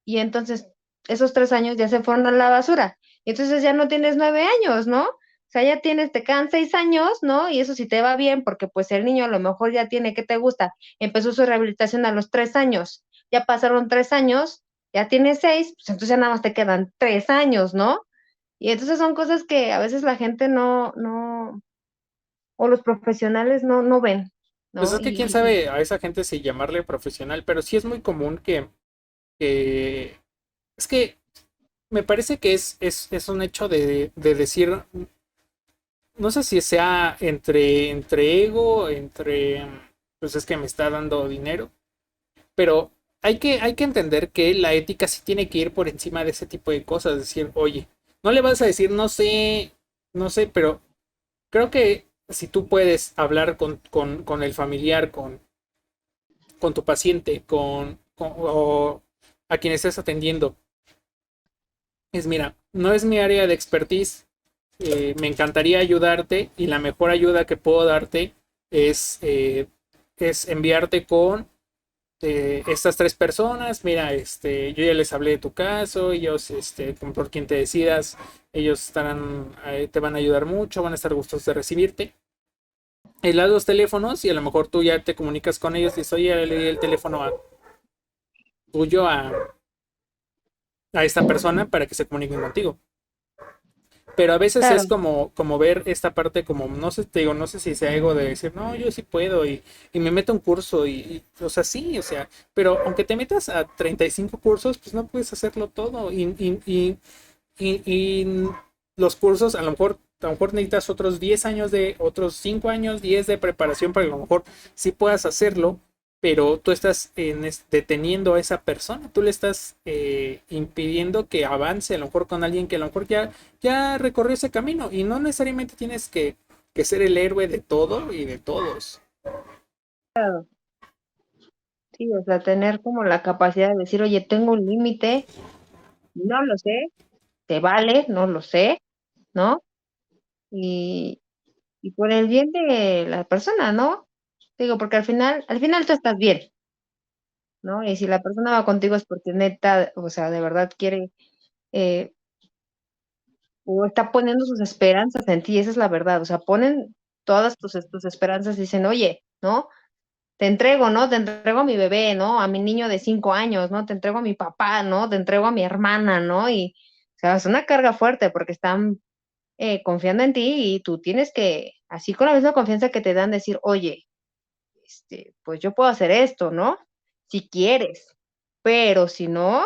y entonces esos 3 años ya se fueron a la basura. Y entonces ya no tienes 9 años, ¿no? O sea, ya te quedan 6 años, ¿no? Y eso sí te va bien, porque pues el niño a lo mejor ya tiene, ¿qué te gusta? Empezó su rehabilitación a los 3 años, ya pasaron 3 años, ya tiene 6, pues entonces ya nada más te quedan 3 años, ¿no? Y entonces son cosas que a veces la gente o los profesionales no ven, Pues ¿no? es que quién sabe a esa gente si llamarle profesional, pero sí es muy común que es que me parece que es un hecho de decir, no sé si sea entre ego, pues es que me está dando dinero, pero hay que entender que la ética sí tiene que ir por encima de ese tipo de cosas, decir, oye, no le vas a decir, no sé, pero creo que si tú puedes hablar con el familiar, con tu paciente, o a quien estés atendiendo, mira, no es mi área de expertise, me encantaría ayudarte y la mejor ayuda que puedo darte es, eh, es enviarte con estas tres personas. Mira, yo ya les hablé de tu caso, ellos, por quien te decidas, ellos te van a ayudar mucho, van a estar gustosos de recibirte. Y las dos teléfonos y a lo mejor tú ya te comunicas con ellos y dices, oye, le di el teléfono tuyo a esta persona para que se comuniquen contigo. pero a veces es Claro, como ver esta parte como, no sé, te digo, no sé si sea ego de decir, no, yo sí puedo y me meto a un curso o sea, sí, o sea, pero aunque te metas a 35 cursos, pues no puedes hacerlo todo y los cursos a lo mejor necesitas otros 10 años otros 5 años, 10 de preparación para que a lo mejor sí puedas hacerlo, pero tú estás deteniendo a esa persona, tú le estás impidiendo que avance a lo mejor con alguien que a lo mejor ya recorrió ese camino y no necesariamente tienes que ser el héroe de todo y de todos. claro. Sí, o sea, tener como la capacidad de decir, oye, tengo un límite, no lo sé, te vale, no lo sé, ¿no? Y, y por el bien de la persona, ¿no? Digo, porque al final tú estás bien, ¿no? Y si la persona va contigo es porque neta, o sea, de verdad quiere, eh, o está poniendo sus esperanzas en ti, esa es la verdad, o sea, ponen todas tus esperanzas y dicen, oye, ¿no? Te entrego, ¿no? Te entrego a mi bebé, ¿no? A mi niño de 5 años, ¿no? Te entrego a mi papá, ¿no? Te entrego a mi hermana, ¿no? Y, o sea, es una carga fuerte porque están confiando en ti y tú tienes que, así con la misma confianza que te dan, decir, oye, pues yo puedo hacer esto, ¿no? Si quieres, pero si no,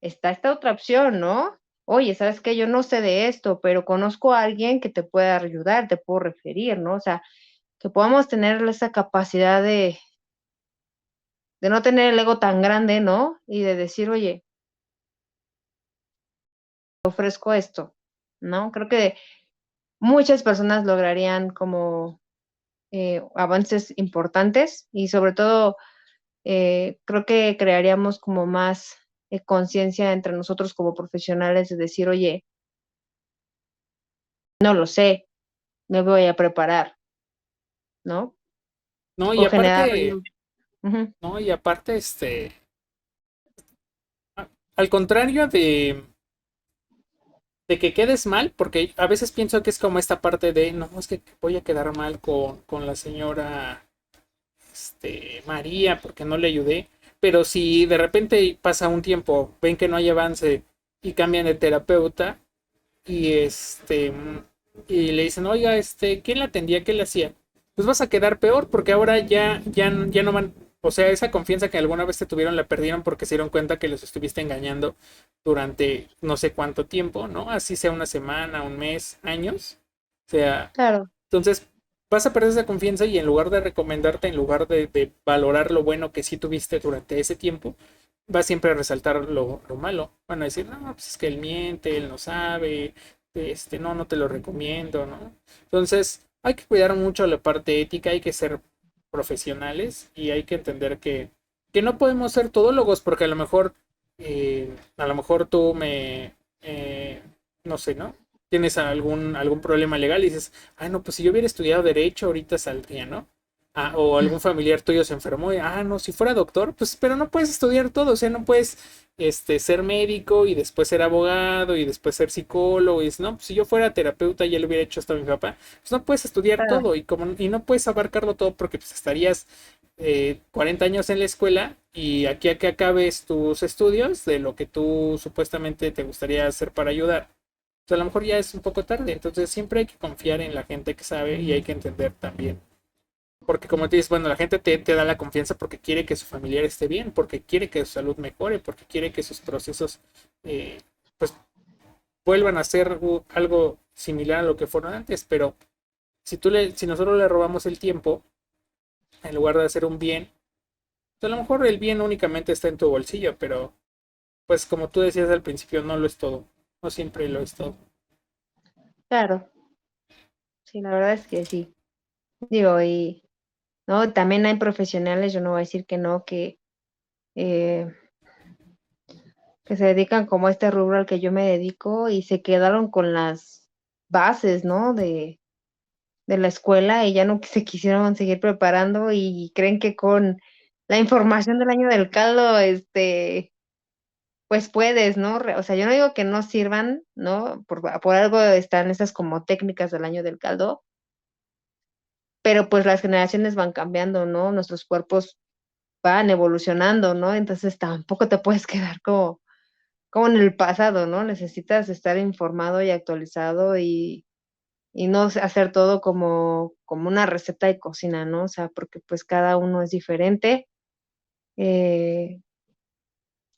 está esta otra opción, ¿no? Oye, ¿sabes qué? Yo no sé de esto, pero conozco a alguien que te pueda ayudar, te puedo referir, ¿no? O sea, que podamos tener esa capacidad de no tener el ego tan grande, ¿no? Y de decir, oye, ofrezco esto, ¿no? Creo que muchas personas lograrían como avances importantes y sobre todo creo que crearíamos como más conciencia entre nosotros como profesionales de decir, oye, no lo sé, me voy a preparar, ¿no? No, y O generar, aparte, ujú, no, y aparte, al contrario de que quedes mal, porque a veces pienso que es como esta parte de, no, es que voy a quedar mal con la señora María porque no le ayudé, pero si de repente pasa un tiempo, ven que no hay avance y cambian de terapeuta y y le dicen, oiga, ¿quién la atendía? ¿Qué le hacía? Pues vas a quedar peor porque ahora ya no van, o sea, esa confianza que alguna vez te tuvieron la perdieron porque se dieron cuenta que los estuviste engañando durante no sé cuánto tiempo, ¿no? Así sea una semana, un mes, años. O sea, claro, entonces vas a perder esa confianza y en lugar de recomendarte, en lugar de valorar lo bueno que sí tuviste durante ese tiempo, vas siempre a resaltar lo malo. Van a decir, no, pues es que él miente, él no sabe, no, no te lo recomiendo, ¿no? Entonces, hay que cuidar mucho la parte ética, hay que ser profesionales y hay que entender que no podemos ser todólogos porque a lo mejor tú no sé, ¿no? Tienes algún problema legal y dices, ah, no, pues si yo hubiera estudiado derecho ahorita saldría, ¿no? Ah, o algún familiar tuyo se enfermó y, ah, no, si fuera doctor, pues, pero no puedes estudiar todo, o sea, no puedes, ser médico y después ser abogado y después ser psicólogo y no, pues, si yo fuera terapeuta ya lo hubiera hecho hasta mi papá, pues no puedes estudiar claro, todo y no puedes abarcarlo todo porque pues estarías 40 años en la escuela y aquí a que acabes tus estudios de lo que tú supuestamente te gustaría hacer para ayudar. Pues a lo mejor ya es un poco tarde, entonces siempre hay que confiar en la gente que sabe y hay que entender también porque como te dices, bueno, la gente te da la confianza porque quiere que su familiar esté bien, porque quiere que su salud mejore, porque quiere que sus procesos eh, pues vuelvan a ser algo similar a lo que fueron antes. Pero si nosotros le robamos el tiempo, en lugar de hacer un bien, pues a lo mejor el bien únicamente está en tu bolsillo, pero pues como tú decías al principio, no lo es todo. No siempre lo es todo. claro, sí, la verdad es que sí. Digo, y no, también hay profesionales, yo no voy a decir que no, eh, que se dedican como a este rubro al que yo me dedico y se quedaron con las bases, ¿no? De la escuela y ya no se quisieron seguir preparando y creen que con la información del año del caldo, pues puedes, ¿no? O sea, yo no digo que no sirvan, ¿no? Por algo están esas como técnicas del año del caldo, pero pues las generaciones van cambiando, ¿no? Nuestros cuerpos van evolucionando, ¿no? Entonces tampoco te puedes quedar como en el pasado, ¿no? Necesitas estar informado y actualizado y no hacer todo como una receta de cocina, ¿no? O sea, porque pues cada uno es diferente, eh,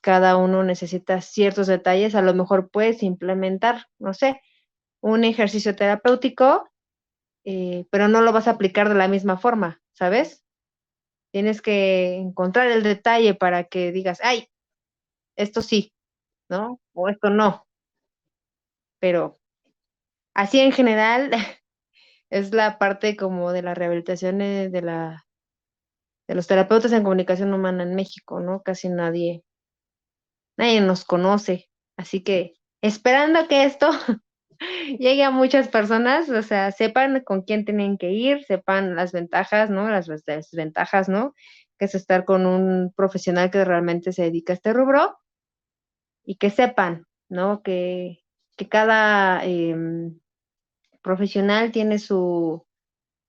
cada uno necesita ciertos detalles, a lo mejor puedes implementar, no sé, un ejercicio terapéutico, pero no lo vas a aplicar de la misma forma, ¿sabes? Tienes que encontrar el detalle para que digas, ay, esto sí, ¿no? O esto no, pero así en general es la parte como de la rehabilitación de los terapeutas en comunicación humana en México, ¿no? Casi nadie nos conoce, así que esperando que esto llegue a muchas personas, o sea, sepan con quién tienen que ir, sepan las ventajas, ¿no? Las desventajas, ¿no? Que es estar con un profesional que realmente se dedica a este rubro y que sepan, ¿no? Que cada profesional tiene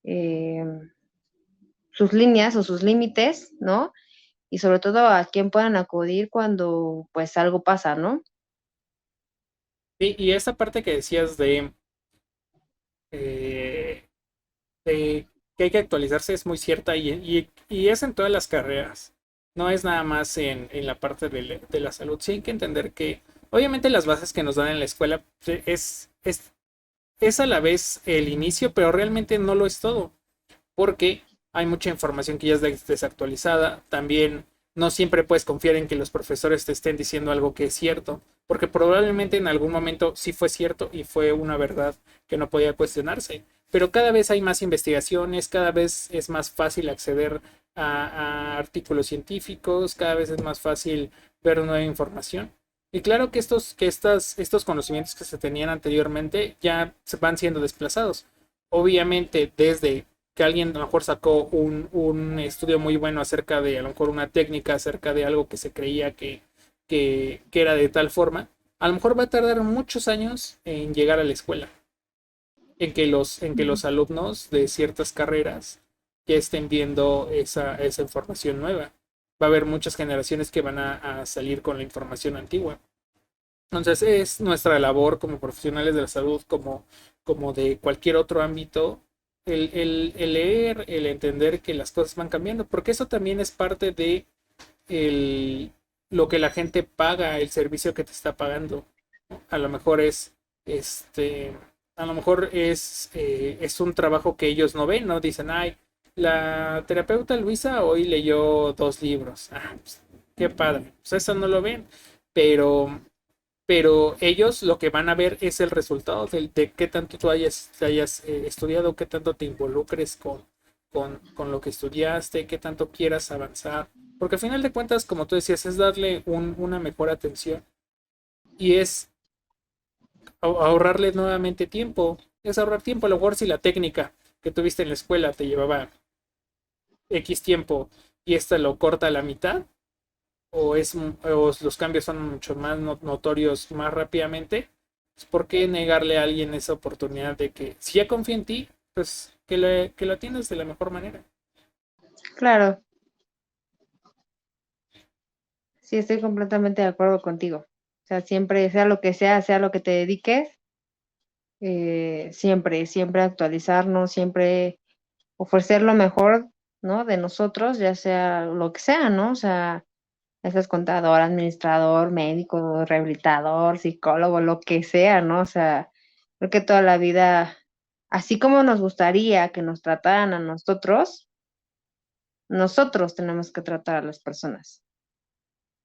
em, sus líneas o sus límites, ¿no? Y sobre todo a quién puedan acudir cuando pues algo pasa, ¿no? Y esa parte que decías eh, de que hay que actualizarse es muy cierta y es en todas las carreras. No es nada más en la parte de la salud. Sí hay que entender que obviamente las bases que nos dan en la escuela es a la vez el inicio, pero realmente no lo es todo porque hay mucha información que ya es desactualizada. También no siempre puedes confiar en que los profesores te estén diciendo algo que es cierto, porque probablemente en algún momento sí fue cierto y fue una verdad que no podía cuestionarse. Pero cada vez hay más investigaciones, cada vez es más fácil acceder a artículos científicos, cada vez es más fácil ver nueva información. Y claro que estos conocimientos que se tenían anteriormente ya se van siendo desplazados. Obviamente, desde que alguien a lo mejor sacó un estudio muy bueno acerca de a lo mejor una técnica, acerca de algo que se creía que era de tal forma, a lo mejor va a tardar muchos años en llegar a la escuela, en que los alumnos de ciertas carreras ya estén viendo esa información nueva. Va a haber muchas generaciones que van a salir con la información antigua. Entonces es nuestra labor como profesionales de la salud, como de cualquier otro ámbito, el leer, el entender que las cosas van cambiando, porque eso también es parte de el, lo que la gente paga, el servicio que te está pagando. A lo mejor este, a lo mejor es un trabajo que ellos no ven, ¿no? Dicen, ay, la terapeuta Luisa hoy leyó 2 libros. Ah, pues, qué padre. Pues eso no lo ven, pero ellos lo que van a ver es el resultado de qué tanto tú hayas estudiado, qué tanto te involucres con lo que estudiaste, qué tanto quieras avanzar. Porque al final de cuentas, como tú decías, es darle una mejor atención y es ahorrarle nuevamente tiempo. Es ahorrar tiempo. A lo mejor si la técnica que tuviste en la escuela te llevaba X tiempo y esta lo corta a la mitad, o los cambios son mucho más notorios más rápidamente, pues ¿por qué negarle a alguien esa oportunidad de que si ya confía en ti, pues que lo atiendas de la mejor manera? Claro, sí, estoy completamente de acuerdo contigo. O sea, siempre, sea lo que te dediques, siempre actualizarnos, siempre ofrecer lo mejor, ¿no? De nosotros, ya sea lo que sea, ¿no? O sea, ya seas contador, administrador, médico, rehabilitador, psicólogo, lo que sea, ¿no? O sea, creo que toda la vida, así como nos gustaría que nos trataran a nosotros tenemos que tratar a las personas.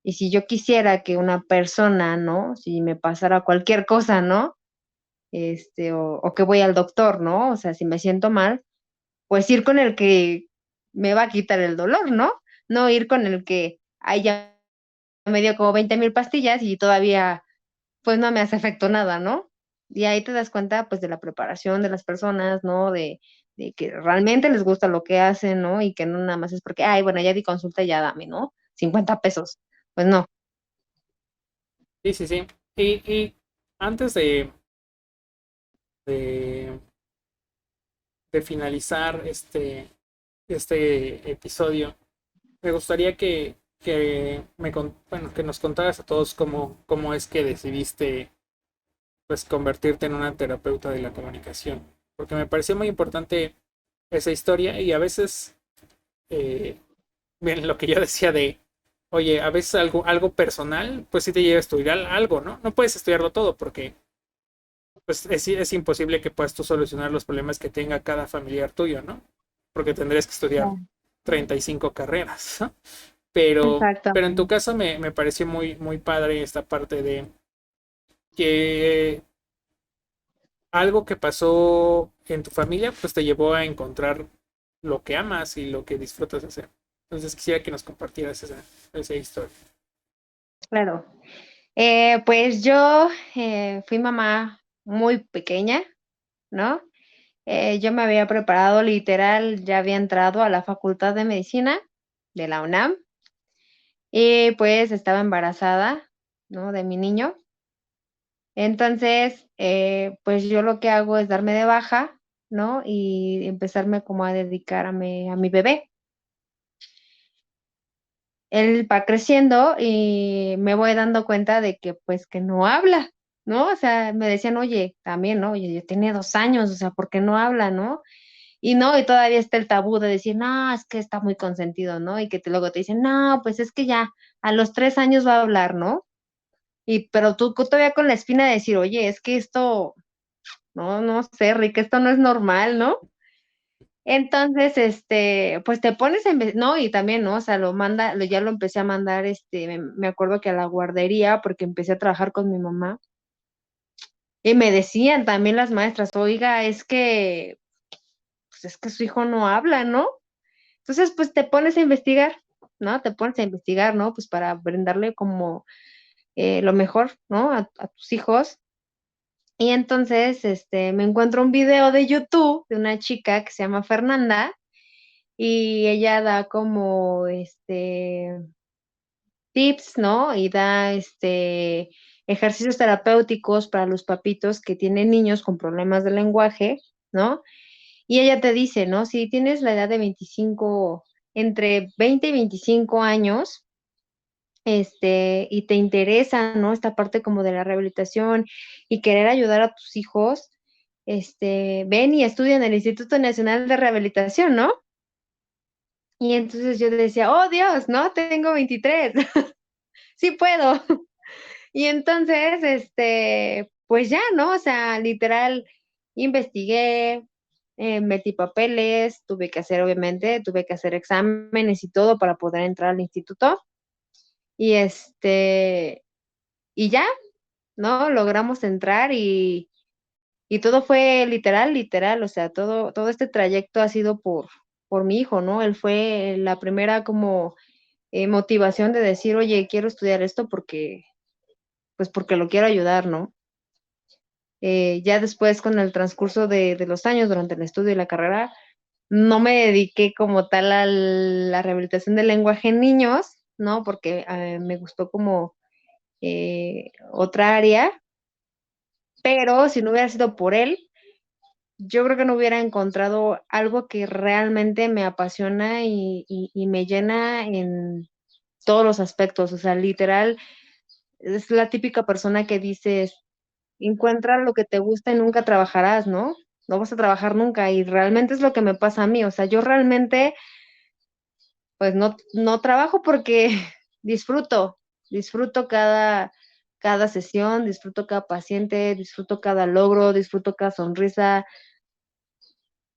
Y si yo quisiera que una persona, ¿no? Si me pasara cualquier cosa, ¿no? O que voy al doctor, ¿no? O sea, si me siento mal, pues ir con el que me va a quitar el dolor, ¿no? No ir con el que, ay, ya me dio como 20,000 pastillas y todavía, pues no me hace efecto nada, ¿no? Y ahí te das cuenta, pues, de la preparación de las personas, ¿no? De que realmente les gusta lo que hacen, ¿no? Y que no nada más es porque, ay, bueno, ya di consulta, ya dame, ¿no? 50 pesos. Pues no. Sí, sí, sí. Y antes de, de finalizar este episodio, me gustaría bueno, que nos contaras a todos cómo es que decidiste pues convertirte en una terapeuta de la comunicación. Porque me pareció muy importante esa historia y a veces, eh, bien, lo que yo decía de, oye, a veces algo personal, pues sí te lleva a estudiar algo, ¿no? No puedes estudiarlo todo porque pues es imposible que puedas tú solucionar los problemas que tenga cada familiar tuyo, ¿no? Porque tendrías que estudiar Claro. 35 carreras, ¿no? Pero en tu Exactamente. caso me pareció muy padre esta parte de que algo que pasó en tu familia, pues te llevó a encontrar lo que amas y lo que disfrutas hacer. Entonces quisiera que nos compartieras esa historia. Claro. Pues yo fui mamá muy pequeña, ¿no? Yo me había preparado literal, ya había entrado a la Facultad de Medicina de la UNAM y pues estaba embarazada, ¿no? De mi niño. Entonces, pues yo lo que hago es darme de baja, ¿no? Y empezarme como a dedicarme a mi bebé. Él va creciendo y me voy dando cuenta de que, pues, que no habla, ¿no? O sea, me decían: "Oye", también, ¿no? "Oye, ya tiene 2 años, o sea, ¿por qué no habla?", ¿no? Y no, y todavía está el tabú de decir: "No, es que está muy consentido", ¿no? Y que luego te dicen: "No, pues es que ya a los 3 años va a hablar", ¿no? Y pero tú todavía con la espina de decir: "Oye, es que esto, no sé, Rick, esto no es normal", ¿no? Entonces, pues te pones a no, y también, ¿no? O sea, ya lo empecé a mandar, me acuerdo que a la guardería, porque empecé a trabajar con mi mamá, y me decían también las maestras: "Oiga, es que, pues, es que su hijo no habla", ¿no? Entonces, pues, te pones a investigar, ¿no? Te pones a investigar, ¿no? Pues, para brindarle como, lo mejor, ¿no? A tus hijos. Y entonces, me encuentro un video de YouTube de una chica que se llama Fernanda, y ella da como, tips, ¿no? Y da, ejercicios terapéuticos para los papitos que tienen niños con problemas de lenguaje, ¿no? Y ella te dice, ¿no? Si tienes la edad de 25, entre 20 y 25 años, y te interesa, ¿no? Esta parte como de la rehabilitación y querer ayudar a tus hijos, ven y estudia en el Instituto Nacional de Rehabilitación, ¿no? Y entonces yo decía: "Oh, Dios, ¿no? Tengo 23, sí puedo". Y entonces, pues ya, ¿no? O sea, literal, investigué, metí papeles, tuve que hacer exámenes y todo para poder entrar al instituto. Y, y ya, ¿no? Logramos entrar y todo fue literal, literal, o sea, todo este trayecto ha sido por mi hijo, ¿no? Él fue la primera como, motivación de decir: "Oye, quiero estudiar esto porque, pues, porque lo quiero ayudar", ¿no? Ya después, con el transcurso de los años, durante el estudio y la carrera, no me dediqué como tal a la rehabilitación del lenguaje en niños, ¿no? Porque, me gustó como, otra área, pero si no hubiera sido por él, yo creo que no hubiera encontrado algo que realmente me apasiona y me llena en todos los aspectos. O sea, literal, es la típica persona que dices: "Encuentra lo que te gusta y nunca trabajarás", ¿no? No vas a trabajar nunca, y realmente es lo que me pasa a mí. O sea, yo realmente, pues, no trabajo porque disfruto cada sesión, disfruto cada paciente, disfruto cada logro, disfruto cada sonrisa.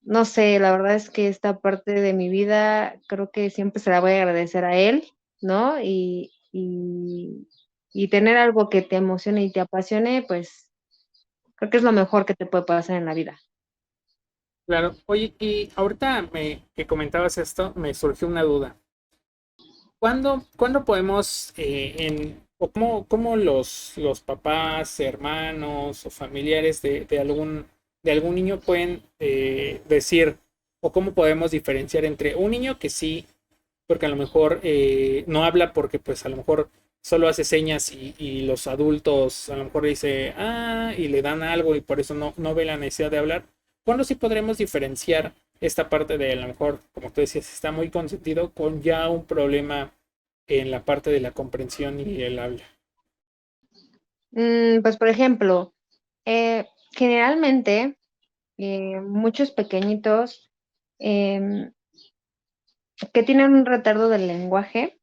No sé, la verdad es que esta parte de mi vida creo que siempre se la voy a agradecer a él, ¿no? Y tener algo que te emocione y te apasione, pues, creo que es lo mejor que te puede pasar en la vida. Claro, oye, y ahorita que comentabas esto, me surgió una duda. ¿Cuándo podemos, o cómo los papás, hermanos o familiares de algún niño pueden decir, o cómo podemos diferenciar entre un niño que sí, porque a lo mejor no habla porque pues a lo mejor solo hace señas y los adultos a lo mejor dice, y le dan algo y por eso no ve la necesidad de hablar? ¿Cuándo sí podremos diferenciar esta parte de a lo mejor, como tú decías, está muy consentido con ya un problema en la parte de la comprensión y el habla? Pues, por ejemplo, generalmente muchos pequeñitos em, que tienen un retardo del lenguaje,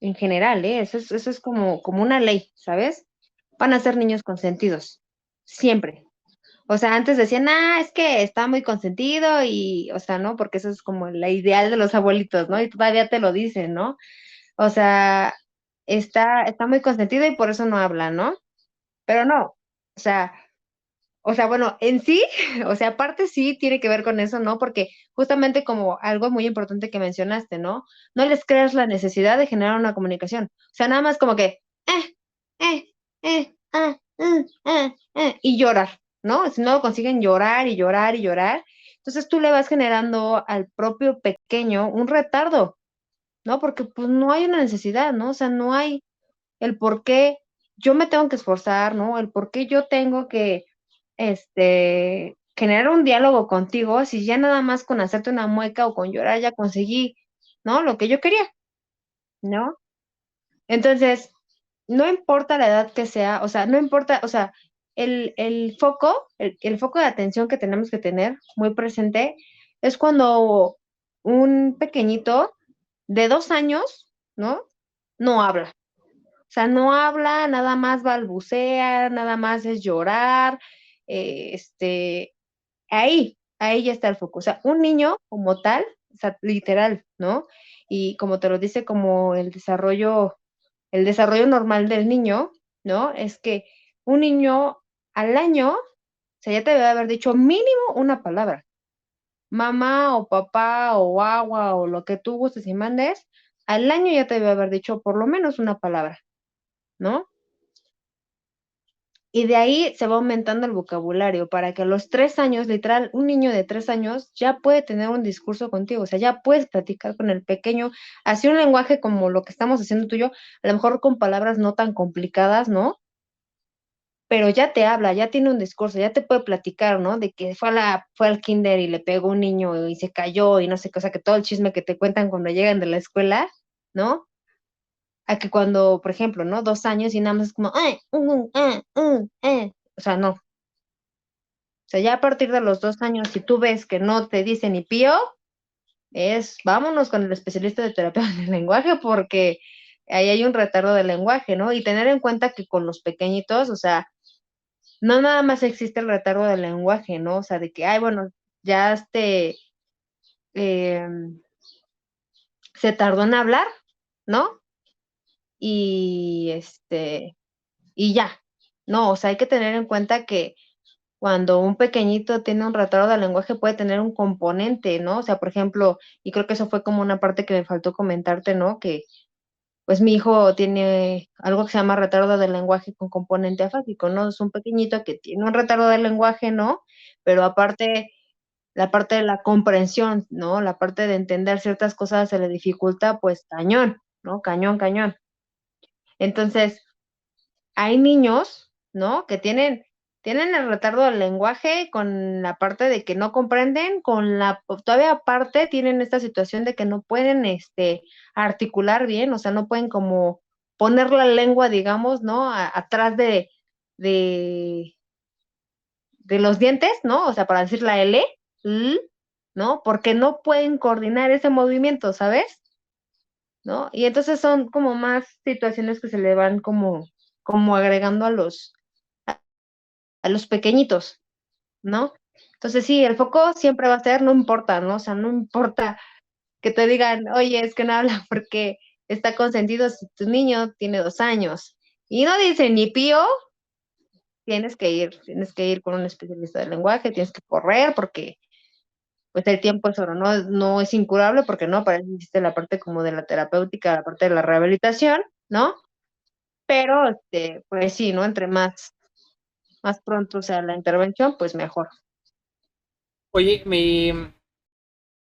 en general, eso es como una ley, ¿sabes? Van a ser niños consentidos, siempre. O sea, antes decían, es que está muy consentido y, o sea, ¿no? Porque eso es como la ideal de los abuelitos, ¿no? Y todavía te lo dicen, ¿no? O sea, está muy consentido y por eso no habla, ¿no? Pero no, o sea, bueno, en sí, o sea, aparte sí tiene que ver con eso, ¿no? Porque justamente como algo muy importante que mencionaste, ¿no? No les creas la necesidad de generar una comunicación. O sea, nada más como que, y llorar, ¿no? Si no consiguen llorar y llorar y llorar, entonces tú le vas generando al propio pequeño un retardo, ¿no? Porque pues no hay una necesidad, ¿no? O sea, no hay el por qué yo me tengo que esforzar, ¿no? El por qué yo tengo que, generar un diálogo contigo si ya nada más con hacerte una mueca o con llorar ya conseguí, ¿no? Lo que yo quería, ¿no? Entonces, no importa la edad que sea, o sea, no importa, o sea, el foco de atención que tenemos que tener muy presente es cuando un pequeñito de 2 años, ¿no? No habla. O sea, no habla, nada más balbucea, nada más es llorar, ahí ya está el foco. O sea, un niño como tal, o sea, literal, ¿no? Y como te lo dice como el desarrollo normal del niño, ¿no? Es que un niño al año, o sea, ya te debe haber dicho mínimo una palabra. Mamá o papá o agua o lo que tú gustes y mandes, al año ya te debe haber dicho por lo menos una palabra, ¿no? Y de ahí se va aumentando el vocabulario para que a los 3 años, literal, un niño de 3 años ya puede tener un discurso contigo, o sea, ya puedes platicar con el pequeño, así un lenguaje como lo que estamos haciendo tú y yo, a lo mejor con palabras no tan complicadas, ¿no? Pero ya te habla, ya tiene un discurso, ya te puede platicar, ¿no? De que fue al kinder y le pegó un niño y se cayó y no sé qué, o sea, que todo el chisme que te cuentan cuando llegan de la escuela, ¿no? A que cuando, por ejemplo, ¿no? 2 años y nada más es como, o sea, no. O sea, ya a partir de los 2 años, si tú ves que no te dice ni pío, vámonos con el especialista de terapia del lenguaje porque ahí hay un retardo del lenguaje, ¿no? Y tener en cuenta que con los pequeñitos, o sea, no nada más existe el retardo del lenguaje, ¿no? O sea, de que, bueno, ya eh, se tardó en hablar, ¿no? Y y ya, no, o sea, hay que tener en cuenta que cuando un pequeñito tiene un retardo del lenguaje puede tener un componente, ¿no? O sea, por ejemplo, y creo que eso fue como una parte que me faltó comentarte, ¿no? Que pues mi hijo tiene algo que se llama retardo del lenguaje con componente afásico, ¿no? Es un pequeñito que tiene un retardo del lenguaje, ¿no? Pero aparte, la parte de la comprensión, ¿no? La parte de entender ciertas cosas se le dificulta, pues cañón, ¿no? Cañón, cañón. Entonces, hay niños, ¿no? Que tienen el retardo del lenguaje con la parte de que no comprenden, todavía aparte tienen esta situación de que no pueden, articular bien, o sea, no pueden como poner la lengua, digamos, ¿no? Atrás de, de los dientes, ¿no? O sea, para decir la L, ¿no? Porque no pueden coordinar ese movimiento, ¿sabes? ¿No? Y entonces son como más situaciones que se le van como agregando a los pequeñitos, ¿no? Entonces sí, el foco siempre va a ser, no importa, ¿no? O sea, no importa que te digan, oye, es que no habla porque está consentido si tu niño tiene 2 años y no dice ni pío, tienes que ir con un especialista del lenguaje, tienes que correr porque pues el tiempo es oro, no es incurable porque no, para eso existe la parte como de la terapéutica, la parte de la rehabilitación, ¿no? Pero, pues sí, ¿no? Entre más pronto sea la intervención, pues mejor. Oye,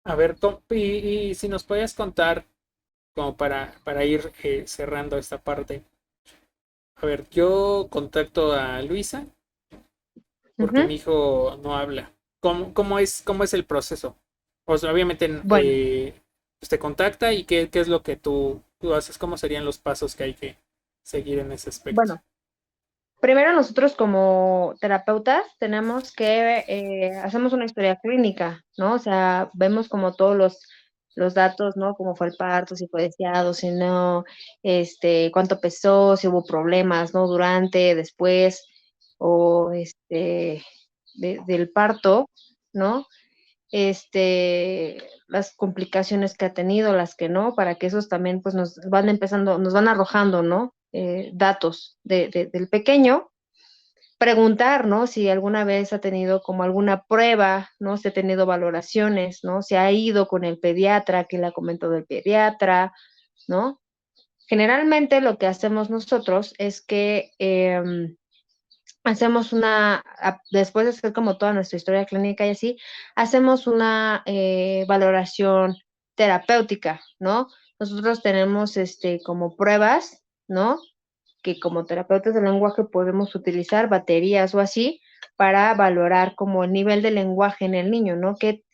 a ver, y si nos podías contar, como para ir cerrando esta parte. A ver, yo contacto a Luisa porque Ujú. mi hijo no habla. ¿Cómo es el proceso? O sea, obviamente Bueno. pues, te contacta y qué es lo que tú haces, cómo serían los pasos que hay que seguir en ese aspecto. Bueno, primero nosotros como terapeutas tenemos que, hacemos una historia clínica, ¿no? O sea, vemos como todos los datos, ¿no? Cómo fue el parto, si fue deseado, si no, cuánto pesó, si hubo problemas, ¿no? Durante, después, o del parto, ¿no? Las complicaciones que ha tenido, las que no, para que esos también pues nos van arrojando, ¿no? Datos del pequeño, preguntar, ¿no? Si alguna vez ha tenido como alguna prueba, ¿no? Si ha tenido valoraciones, ¿no? Si ha ido con el pediatra, que le ha comentado el pediatra, ¿no? Generalmente lo que hacemos nosotros es que hacemos después de hacer como toda nuestra historia clínica y así, hacemos una valoración terapéutica, ¿no? Nosotros tenemos como pruebas, ¿no? Que como terapeutas de lenguaje podemos utilizar baterías o así para valorar como el nivel de lenguaje en el niño, ¿no? ¿Qué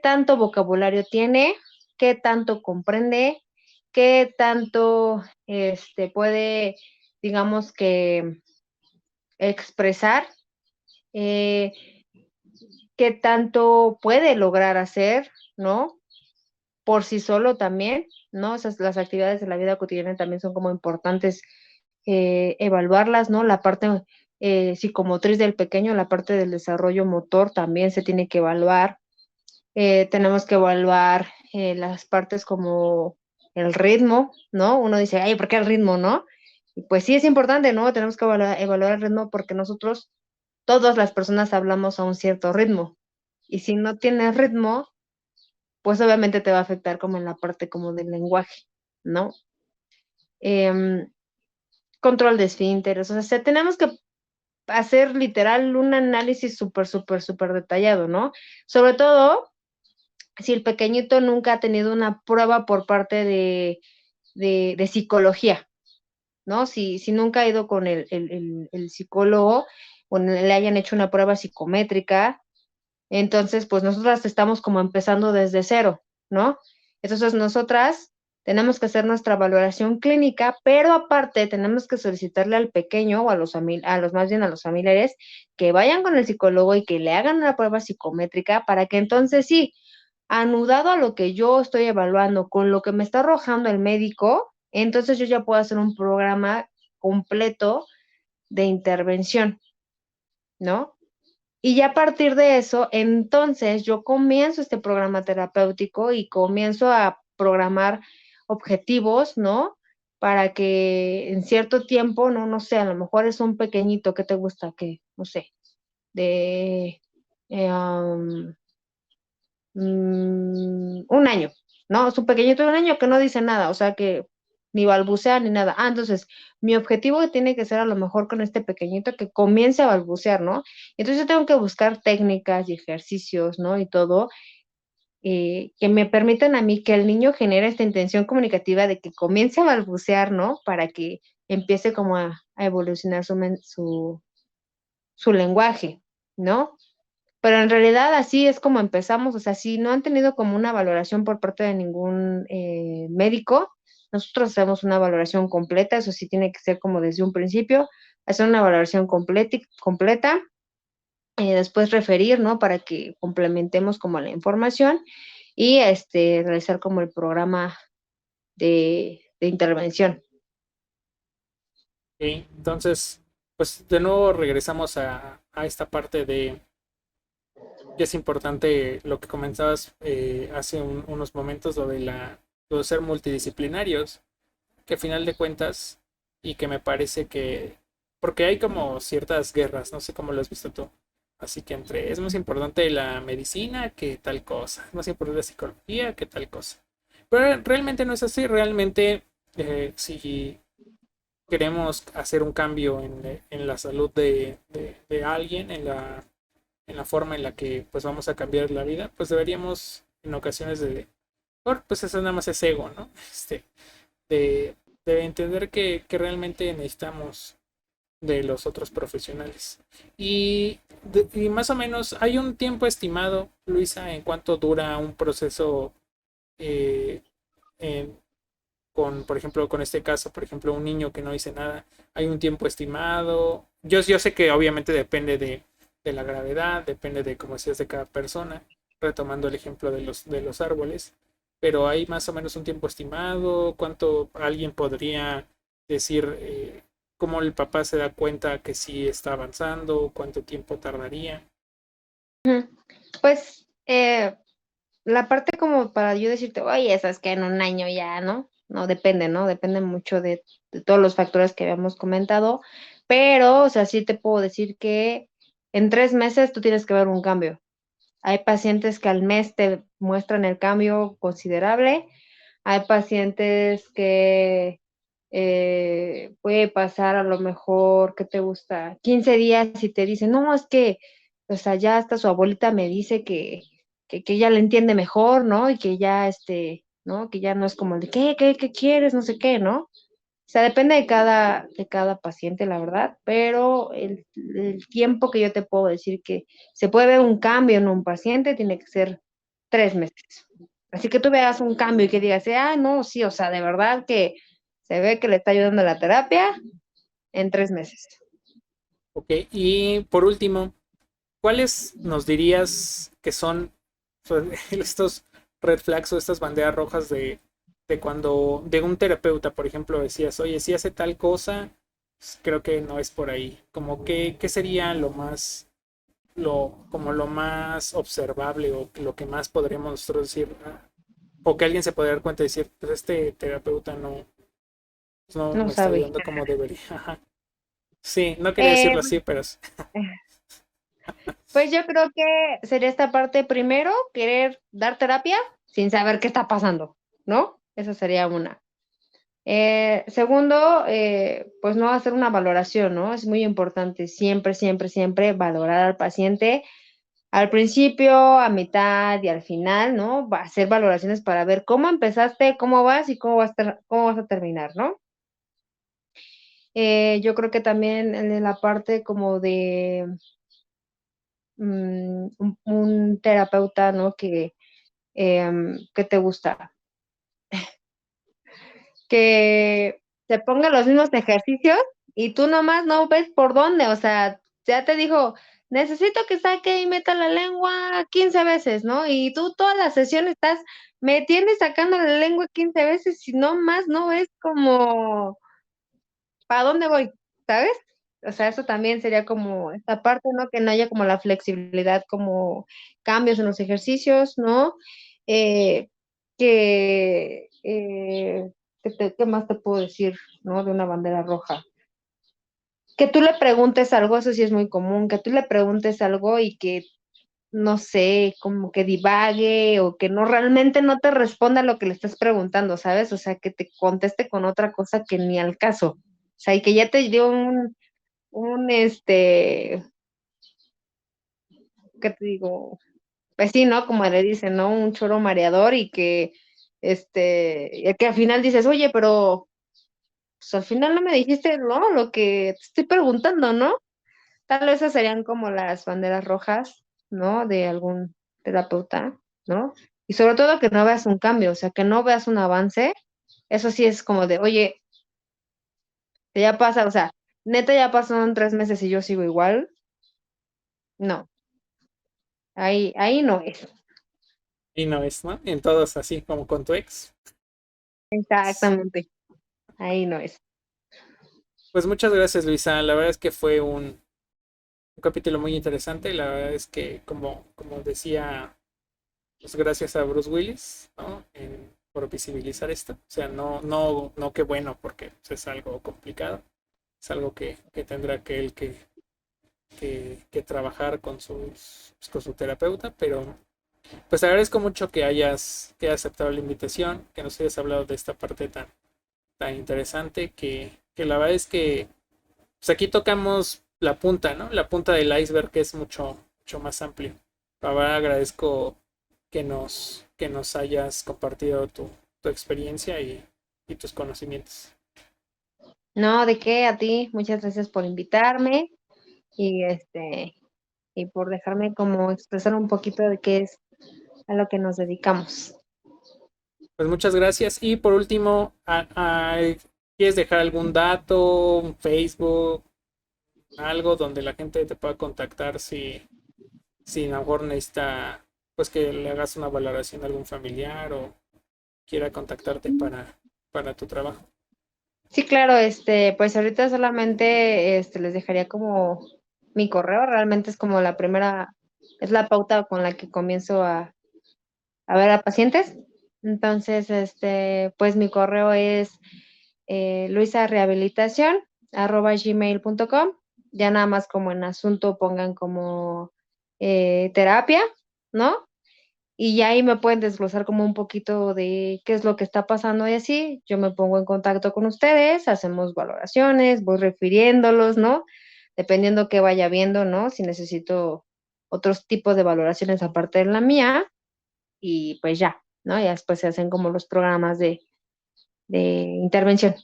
tanto vocabulario tiene? ¿Qué tanto comprende? ¿Qué tanto puede, digamos que, expresar? eh, Qué tanto puede lograr hacer, ¿no? Por sí solo también, ¿no? Las actividades de la vida cotidiana también son como importantes evaluarlas, ¿no? La parte psicomotriz del pequeño, la parte del desarrollo motor también se tiene que evaluar. Tenemos que evaluar las partes como el ritmo, ¿no? Uno dice, ay, ¿por qué el ritmo, no? Y pues sí es importante, ¿no? Tenemos que evaluar el ritmo porque nosotros todas las personas hablamos a un cierto ritmo. Y si no tienes ritmo, pues obviamente te va a afectar como en la parte como del lenguaje, ¿no? Em, Control de esfínteres, o sea, tenemos que hacer literal un análisis súper, súper, súper detallado, ¿no? Sobre todo si el pequeñito nunca ha tenido una prueba por parte de psicología, ¿no? Si nunca ha ido con el psicólogo o le hayan hecho una prueba psicométrica. Entonces, pues nosotras estamos como empezando desde cero, ¿no? Entonces, nosotras tenemos que hacer nuestra valoración clínica, pero aparte tenemos que solicitarle al pequeño o más bien a los familiares que vayan con el psicólogo y que le hagan una prueba psicométrica para que entonces sí, anudado a lo que yo estoy evaluando con lo que me está arrojando el médico, entonces yo ya puedo hacer un programa completo de intervención, ¿no? Y ya a partir de eso, entonces yo comienzo este programa terapéutico y comienzo a programar objetivos, ¿no? Para que en cierto tiempo, no sé, a lo mejor es un pequeñito que te gusta, que, no sé, de um, un año, ¿no? Es un pequeñito de un año que no dice nada, o sea que ni balbucea ni nada. Entonces, mi objetivo tiene que ser a lo mejor con este pequeñito que comience a balbucear, ¿no? Entonces yo tengo que buscar técnicas y ejercicios, ¿no? Y todo, que me permitan a mí que el niño genere esta intención comunicativa de que comience a balbucear, ¿no? Para que empiece como a evolucionar su lenguaje, ¿no? Pero en realidad así es como empezamos, o sea, si no han tenido como una valoración por parte de ningún médico, nosotros hacemos una valoración completa, eso sí tiene que ser como desde un principio, hacer una valoración completa, después referir, ¿no? Para que complementemos como la información y realizar como el programa de intervención. Ok, entonces, pues de nuevo regresamos a esta parte de que es importante lo que comenzabas hace unos momentos, lo de ser multidisciplinarios, que a final de cuentas, y que me parece que, porque hay como ciertas guerras, no sé cómo lo has visto tú, así que es más importante la medicina que tal cosa, es más importante la psicología que tal cosa. Pero realmente no es así, realmente si queremos hacer un cambio en la salud de alguien, en la forma en la que pues vamos a cambiar la vida, pues deberíamos en ocasiones pues eso nada más es ego, ¿no? De, de entender que realmente necesitamos de los otros profesionales. Y más o menos, ¿hay un tiempo estimado, Luisa, en cuánto dura un proceso eh, en- por ejemplo, con este caso, por ejemplo, un niño que no dice nada, hay un tiempo estimado. Yo sé que obviamente depende de la gravedad, depende de cómo seas de cada persona, retomando el ejemplo de los árboles, pero hay más o menos un tiempo estimado, cuánto alguien podría decir, cómo el papá se da cuenta que sí está avanzando, cuánto tiempo tardaría. Ujú. Pues la parte como para yo decirte, oye, esas que en un año ya, ¿no? No, depende, ¿no? Depende mucho de todos los factores que habíamos comentado, pero, o sea, sí te puedo decir que en 3 meses tú tienes que ver un cambio. Hay pacientes que al mes te muestran el cambio considerable, hay pacientes que puede pasar a lo mejor, ¿qué te gusta? 15 días y te dicen, no, es que, o sea, ya hasta su abuelita me dice que ella le entiende mejor, ¿no? Y que ya, ¿no? Que ya no es como el de, ¿qué quieres? No sé qué, ¿no? O sea, depende de cada paciente, la verdad, pero el tiempo que yo te puedo decir que se puede ver un cambio en un paciente tiene que ser 3 meses. Así que tú veas un cambio y que digas, ah, no, sí, o sea, de verdad que se ve que le está ayudando la terapia en 3 meses. Ok, y por último, ¿cuáles nos dirías que son estos red flags o estas banderas rojas de cuando de un terapeuta, por ejemplo, decías, oye, si hace tal cosa, pues, creo que no es por ahí? Como que, ¿qué sería lo más, como lo más observable o lo que más podríamos nosotros decir? O que alguien se podría dar cuenta y decir, pues este terapeuta no No me está sabe. ayudando como debería. Ajá. Sí, no quería Eh, decirlo así, pero pues yo creo que sería esta parte primero, querer dar terapia sin saber qué está pasando, ¿no? Esa sería una. Segundo, pues no hacer una valoración, ¿no? Es muy importante siempre, siempre, siempre valorar al paciente al principio, a mitad y al final, ¿no? Va a hacer valoraciones para ver cómo empezaste, cómo vas y cómo vas a terminar, ¿no? Yo creo que también en la parte como de un terapeuta, ¿no? Que te gusta, que te ponga los mismos ejercicios y tú nomás no ves por dónde, o sea, ya te dijo, necesito que saque y meta la lengua 15 veces, ¿no? Y tú toda la sesión estás metiendo y sacando la lengua 15 veces y no más no ves como, ¿para dónde voy? ¿Sabes? O sea, eso también sería como esta parte, ¿no? Que no haya como la flexibilidad, como cambios en los ejercicios, ¿no? Eh, ¿qué más te puedo decir, ¿no? De una bandera roja. Que tú le preguntes algo, eso sí es muy común, que tú le preguntes algo y que, no sé, como que divague o que no realmente no te responda lo que le estás preguntando, ¿sabes? O sea, que te conteste con otra cosa que ni al caso. O sea, y que ya te dio un, ¿qué te digo? Pues sí, ¿no? Como le dicen, ¿no? Un choro mareador y que al final dices, oye, pero pues al final no me dijiste, ¿no? Lo que te estoy preguntando, ¿no? Tal vez esas serían como las banderas rojas, ¿no? De algún terapeuta, ¿no? Y sobre todo que no veas un cambio, o sea, que no veas un avance. Eso sí es como de, oye, ya pasa, o sea, neta ya pasaron 3 meses y yo sigo igual. No, ahí no es. y no es, ¿no? En todos así como con tu ex. Exactamente, ahí no es. Pues muchas gracias, Luisa. La verdad es que fue un capítulo muy interesante. La verdad es que, como decía, pues gracias a Bruce Willis, ¿no? Por visibilizar esto. O sea, no qué bueno, porque pues, es algo complicado. Es algo que tendrá que él que trabajar con pues, con su terapeuta, pero pues te agradezco mucho que hayas aceptado la invitación, que nos hayas hablado de esta parte tan interesante, que la verdad es que pues aquí tocamos la punta, ¿no? La punta del iceberg que es mucho más amplio. La verdad agradezco que nos hayas compartido tu experiencia y tus conocimientos. No, ¿de qué? A ti, muchas gracias por invitarme y y por dejarme como expresar un poquito de qué es a lo que nos dedicamos. Pues muchas gracias. Y por último, ¿quieres dejar algún dato, un Facebook, algo donde la gente te pueda contactar si a lo mejor necesita, pues que le hagas una valoración a algún familiar o quiera contactarte para tu trabajo? Sí, claro, pues ahorita solamente les dejaría como mi correo, realmente es como la primera, es la pauta con la que comienzo a ver a pacientes. Entonces, pues mi correo es luisarehabilitación@gmail.com. Ya nada más como en asunto pongan como terapia, ¿no? Y ya ahí me pueden desglosar como un poquito de qué es lo que está pasando y así. Yo me pongo en contacto con ustedes, hacemos valoraciones, voy refiriéndolos, ¿no? Dependiendo que vaya viendo, ¿no? Si necesito otros tipos de valoraciones aparte de la mía y pues ya, ¿no? Ya después se hacen como los programas de intervención.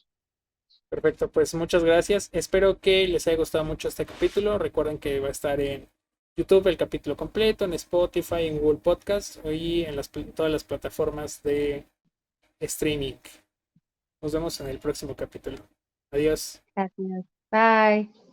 Perfecto, pues muchas gracias. Espero que les haya gustado mucho este capítulo. Recuerden que va a estar en YouTube el capítulo completo, en Spotify, en Google Podcast y en todas las plataformas de streaming. Nos vemos en el próximo capítulo. Adiós. Gracias. Bye.